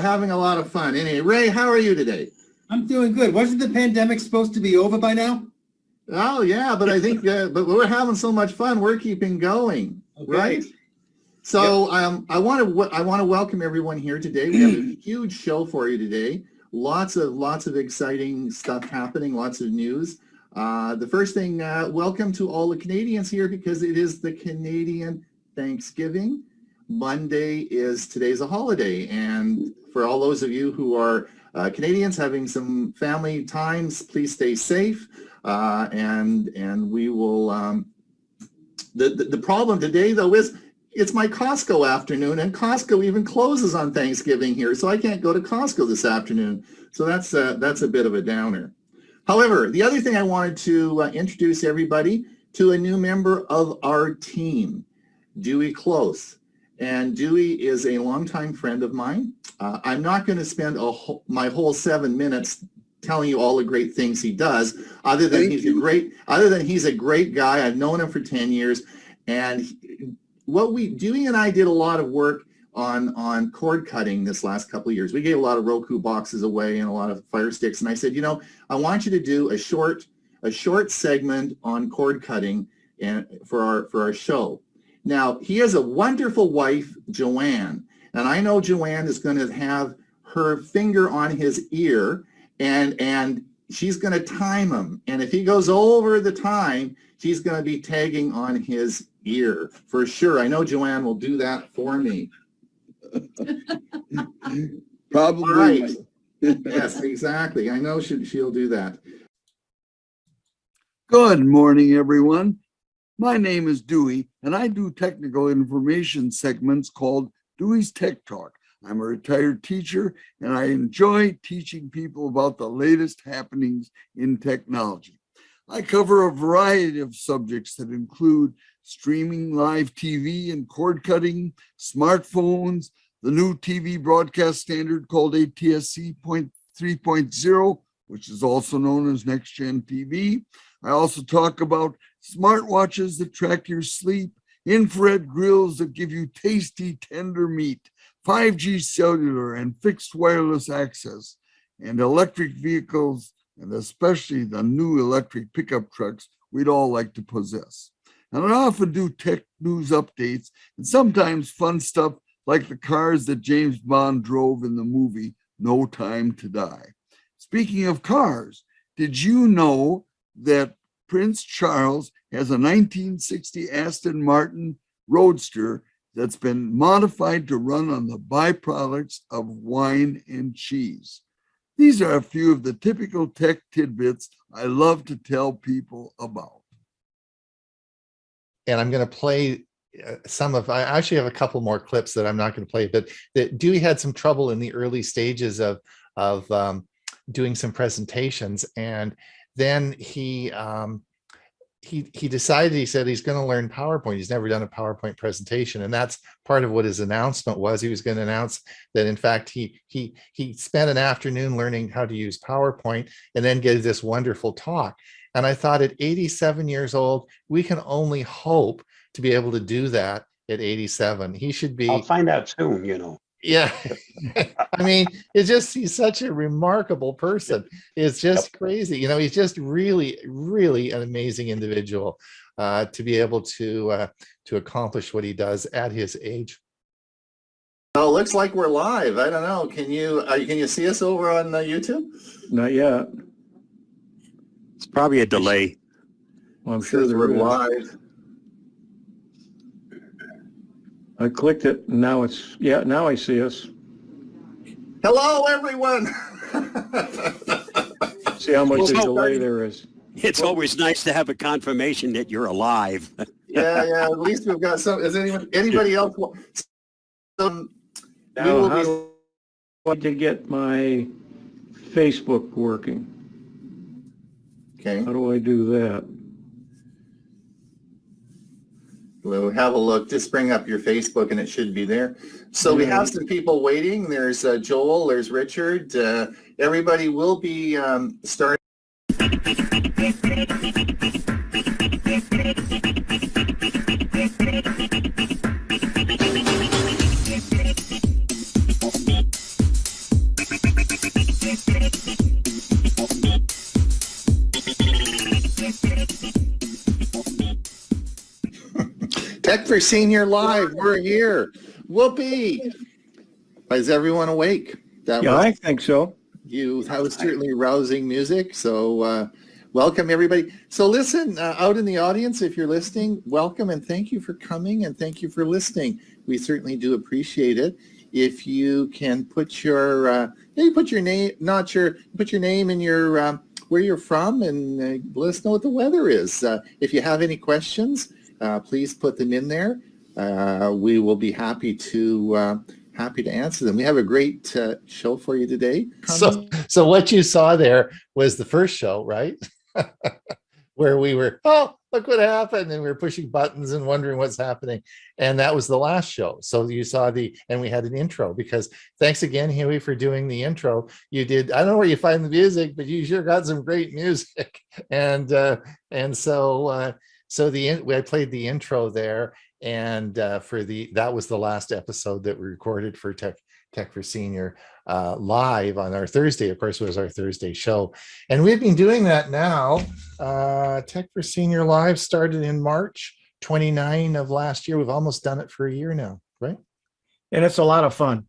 having a lot of fun. Anyway, Ray, how are you today? I'm doing good. Wasn't the pandemic supposed to be over by now? Oh yeah, but I think but we're having so much fun. We're keeping going, right? So I want to welcome everyone here today. We have a huge show for you today. Lots of exciting stuff happening. Lots of news. The first thing, welcome to all the Canadians here because it is the Canadian Thanksgiving. Today's a holiday, and for all those of you who are Canadians having some family times, please stay safe. And we will. The problem today though is it's my Costco afternoon, and Costco even closes on Thanksgiving here, so I can't go to Costco this afternoon. So that's a bit of a downer. However, the other thing I wanted to introduce everybody to a new member of our team, Dewey Close. And Dewey is a longtime friend of mine. I'm not going to spend my whole 7 minutes telling you all the great things he does, other than he's a great guy. I've known him for 10 years. And Dewey and I did a lot of work on cord cutting this last couple of years. We gave a lot of Roku boxes away and a lot of Fire Sticks. And I said, I want you to do a short segment on cord cutting and for our show. Now, he has a wonderful wife, Joanne, and I know Joanne is going to have her finger on his ear, and she's going to time him. And if he goes over the time, she's going to be tagging on his ear for sure. I know Joanne will do that for me. Probably. All right. Yes, exactly. I know she'll do that. Good morning, everyone. My name is Dewey, and I do technical information segments called Dewey's Tech Talk. I'm a retired teacher, and I enjoy teaching people about the latest happenings in technology. I cover a variety of subjects that include streaming live TV and cord cutting, smartphones, the new TV broadcast standard called ATSC 3.0, which is also known as Next Gen TV. I also talk about smartwatches that track your sleep, infrared grills that give you tasty, tender meat, 5G cellular and fixed wireless access, and electric vehicles, and especially the new electric pickup trucks we'd all like to possess. And I often do tech news updates and sometimes fun stuff like the cars that James Bond drove in the movie No Time to Die. Speaking of cars, did you know that Prince Charles has a 1960 Aston Martin Roadster that's been modified to run on the byproducts of wine and cheese? These are a few of the typical tech tidbits I love to tell people about. And I'm going to play I actually have a couple more clips that I'm not going to play, but that Dewey had some trouble in the early stages of doing some presentations. And then he decided, he said he's going to learn PowerPoint. He's never done a PowerPoint presentation. And that's part of what his announcement was. He was going to announce that, in fact, he spent an afternoon learning how to use PowerPoint and then gave this wonderful talk. And I thought, at 87 years old, we can only hope to be able to do that at 87. He should be. I'll find out soon, Yeah. I mean, he's such a remarkable person. It's just crazy. He's just really, really an amazing individual to be able to accomplish what he does at his age. Oh, looks like we're live. I don't know. Can you see us over on YouTube? Not yet. It's probably a delay. Well, I'm sure we're there is. live. I clicked it, and now I see us. Hello, everyone. See how much delay there is. It's always nice to have a confirmation that you're alive. Yeah. At least we've got some. Is anybody else? Now, how do I to get my Facebook working? Okay. How do I do that? we'll have a look. Just bring up your Facebook and it should be there. So we have some people waiting. There's Joel, there's Richard. Everybody will be starting. Tech for Senior Live, we're here. Whoopee! Is everyone awake? Yeah, I think so. That was certainly rousing music. So welcome everybody. So listen, out in the audience, if you're listening, welcome and thank you for coming and thank you for listening. We certainly do appreciate it. If you can put your put your name, put your name and your where you're from, and let us know what the weather is. If you have any questions, please put them in there. We will be happy to answer them. We have a great show for you today. So what you saw there was the first show, right? Where we were, oh, look what happened, and we were pushing buttons and wondering what's happening. And that was the last show. So you saw and we had an intro, because thanks again, Hewie, for doing the intro. You did, I don't know where you find the music, but you sure got some great music. And so I played the intro there, and that was the last episode that we recorded for Tech for Senior live on our Thursday. Of course, it was our Thursday show, and we've been doing that now. Tech for Senior Live started in March 29 of last year. We've almost done it for a year now, right? And it's a lot of fun.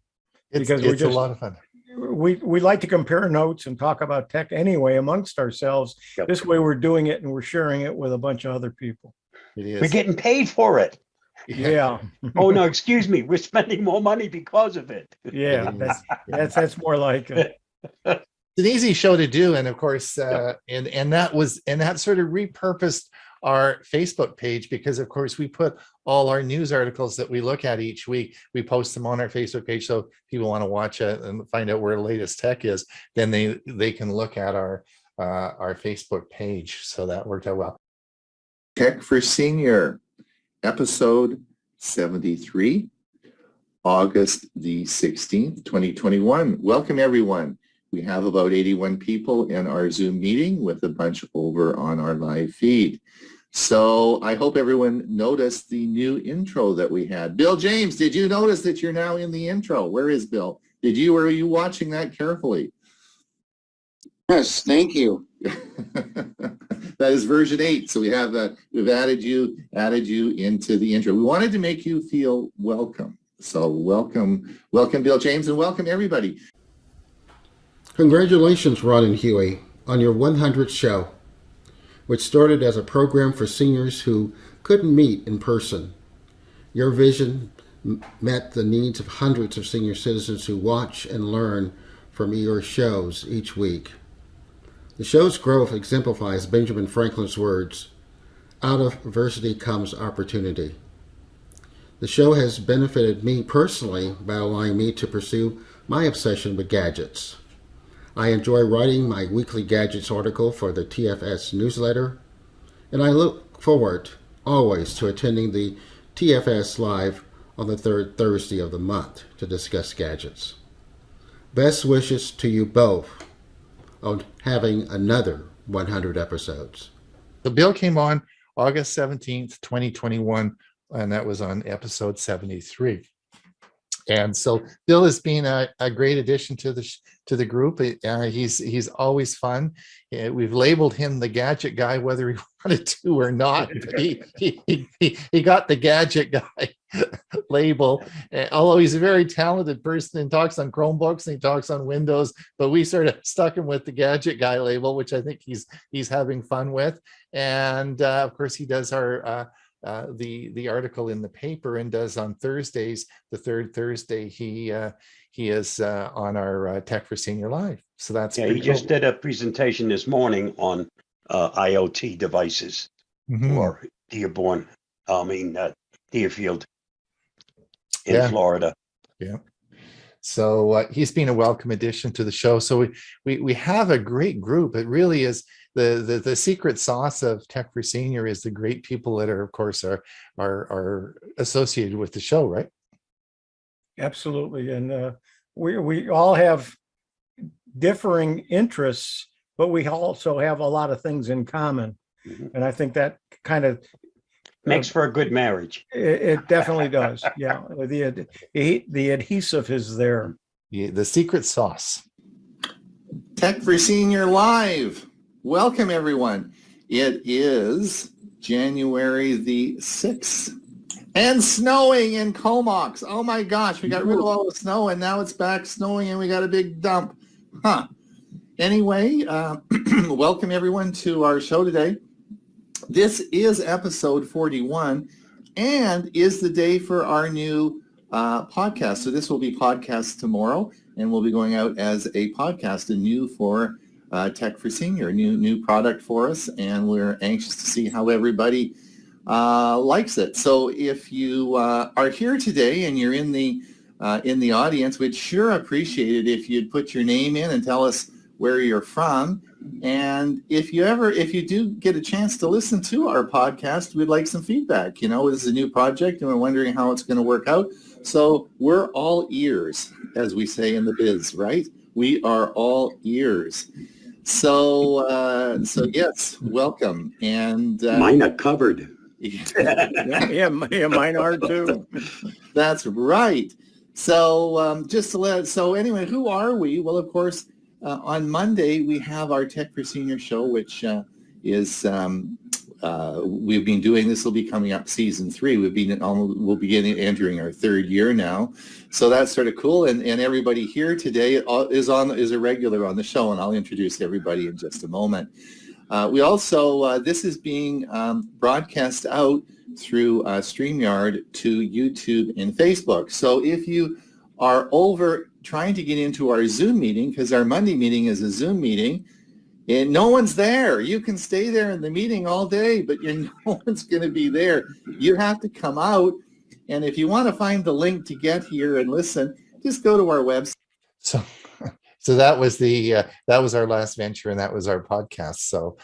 It's a lot of fun. We like to compare notes and talk about tech anyway amongst ourselves. Yep. This way we're doing it and we're sharing it with a bunch of other people. It is. We're getting paid for it. Yeah. Oh no, excuse me. We're spending more money because of it. Yeah, that's more like it. It's an easy show to do, and of course, and that sort of repurposed our Facebook page, because of course we put all our news articles that we look at each week, we post them on our Facebook page. So if people want to watch it and find out where the latest tech is, then they can look at our Facebook page. So that worked out well. Tech for Senior, episode 73, August the 16th, 2021. Welcome everyone. We have about 81 people in our Zoom meeting, with a bunch over on our live feed. So I hope everyone noticed the new intro that we had. Bill James, did you notice that you're now in the intro? Where is Bill? Are you watching that carefully? Yes, thank you. That is version 8. So we've added you into the intro. We wanted to make you feel welcome. So welcome Bill James, and welcome everybody. Congratulations, Ron and Hewie, on your 100th show, which started as a program for seniors who couldn't meet in person. Your vision met the needs of hundreds of senior citizens who watch and learn from your shows each week. The show's growth exemplifies Benjamin Franklin's words, "Out of adversity comes opportunity." The show has benefited me personally by allowing me to pursue my obsession with gadgets. I enjoy writing my weekly gadgets article for the TFS newsletter, and I look forward always to attending the TFS Live on the third Thursday of the month to discuss gadgets. Best wishes to you both on having another 100 episodes. The bill came on August 17th, 2021, and that was on episode 73. And so Bill has been a great addition to the group. He's always fun. We've labeled him the gadget guy, whether he wanted to or not. But he got the gadget guy label, although he's a very talented person and talks on Chromebooks and he talks on Windows. But we sort of stuck him with the gadget guy label, which I think he's having fun with. And of course, he does our the article in the paper, and does on Thursdays, the third Thursday, he is on our Tech for Senior Live. So that's he just did a presentation this morning on IoT devices for Dearborn, Deerfield in Florida. Yeah. So he's been a welcome addition to the show. So we have a great group. It really is the secret sauce of Tech for Senior is the great people that are, of course, are associated with the show, right? Absolutely. And we all have differing interests, but we also have a lot of things in common. And I think that kind of makes for a good marriage. It definitely does. Yeah. The adhesive is there. Yeah, the secret sauce. Tech for Senior Live. Welcome, everyone. It is January the 6th and snowing in Comox. Oh my gosh, we got rid of all the snow and now it's back snowing and we got a big dump. Huh. Anyway, welcome everyone to our show today. This is episode 41 and is the day for our new podcast. So this will be podcast tomorrow and we'll be going out as a podcast, a new for Tech for Senior, new product for us, and we're anxious to see how everybody likes it. So if you are here today and you're in the audience, we'd sure appreciate it if you'd put your name in and tell us where you're from. And if you do get a chance to listen to our podcast, we'd like some feedback. You know, this is a new project and we're wondering how it's going to work out. So we're all ears, as we say in the biz, right? We are all ears. So yes, welcome. And mine are covered. yeah, mine are too. That's right. So so anyway, who are we? Well, of course, on Monday we have our Tech for Senior show, which is we've been doing. This will be coming up season 3. We'll be entering our 3rd year now, so that's sort of cool. And everybody here today is a regular on the show, and I'll introduce everybody in just a moment. We also this is being broadcast out through StreamYard to YouTube and Facebook. So if you are over trying to get into our Zoom meeting, because our Monday meeting is a Zoom meeting, and no one's there. You can stay there in the meeting all day, but no one's going to be there. You have to come out, and if you want to find the link to get here and listen, just go to our website. So that was that was our last venture, and that was our podcast. So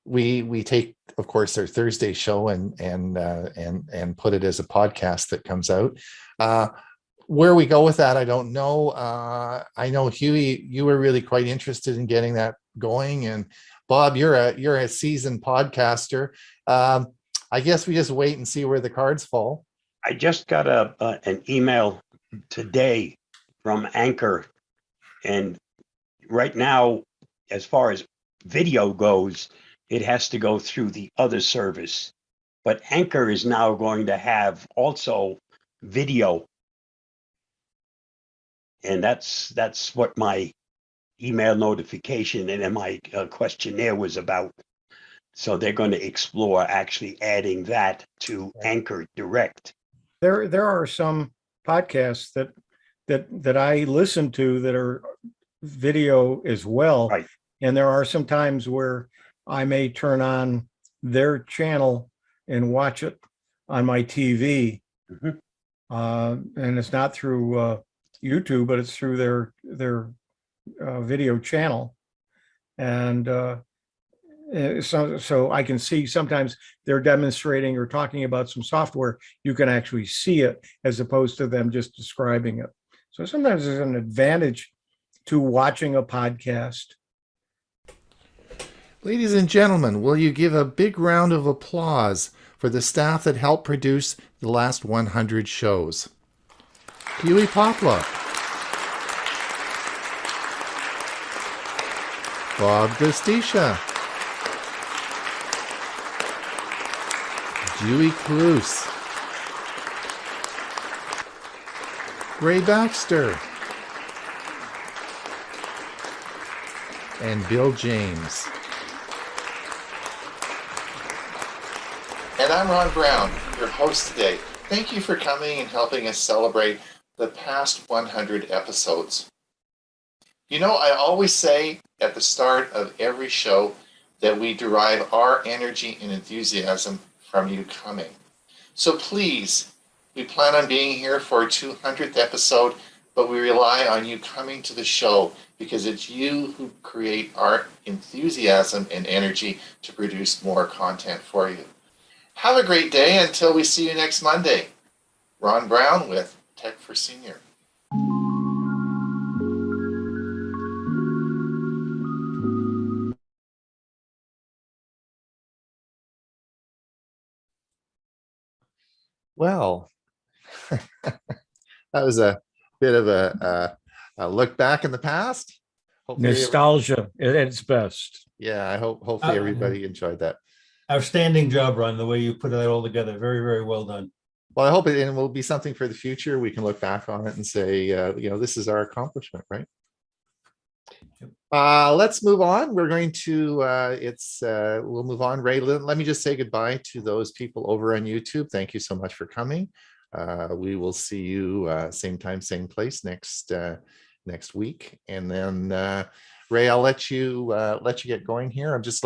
we take, of course, our Thursday show and put it as a podcast that comes out. Where we go with that, I don't know. I know, Hewie, you were really quite interested in getting that going, and Bob, you're a seasoned podcaster. I guess we just wait and see where the cards fall. I just got an email today from Anchor, and right now, as far as video goes, it has to go through the other service, but Anchor is now going to have also video. And that's what my email notification and my questionnaire was about. So they're going to explore actually adding that to Anchor Direct. There are some podcasts that I listen to that are video as well. Right. And there are some times where I may turn on their channel and watch it on my TV. Mm-hmm. And it's not through YouTube, but it's through their video channel. And so I can see sometimes they're demonstrating or talking about some software. You can actually see it as opposed to them just describing it. So sometimes there's an advantage to watching a podcast. Ladies and gentlemen, will you give a big round of applause for the staff that helped produce the last 100 shows? Hewie Poplock, Bob Gustisha, Dewey Cluse, Ray Baxter, and Bill James. And I'm Ron Brown, your host today. Thank you for coming and helping us celebrate the past 100 episodes. You know, I always say at the start of every show that we derive our energy and enthusiasm from you coming. So please We plan on being here for our 200th episode, but we rely on you coming to the show because it's you who create our enthusiasm and energy to produce more content for you. Have a great day until we see you next Monday. Ron Brown with Tech for Senior. Well, that was a bit of a look back in the past. Hopefully Nostalgia at its best. yeah, I hopefully everybody enjoyed that. Outstanding job, Ron, the way you put that all together. Very, very well done. Well, I hope it will be something for the future. We can look back on it and say, this is our accomplishment, right? Let's move on. We're going to, we'll move on. Ray, let me just say goodbye to those people over on YouTube. Thank you so much for coming. We will see you same time, same place next week. And then Ray, I'll let you get going here. I'm just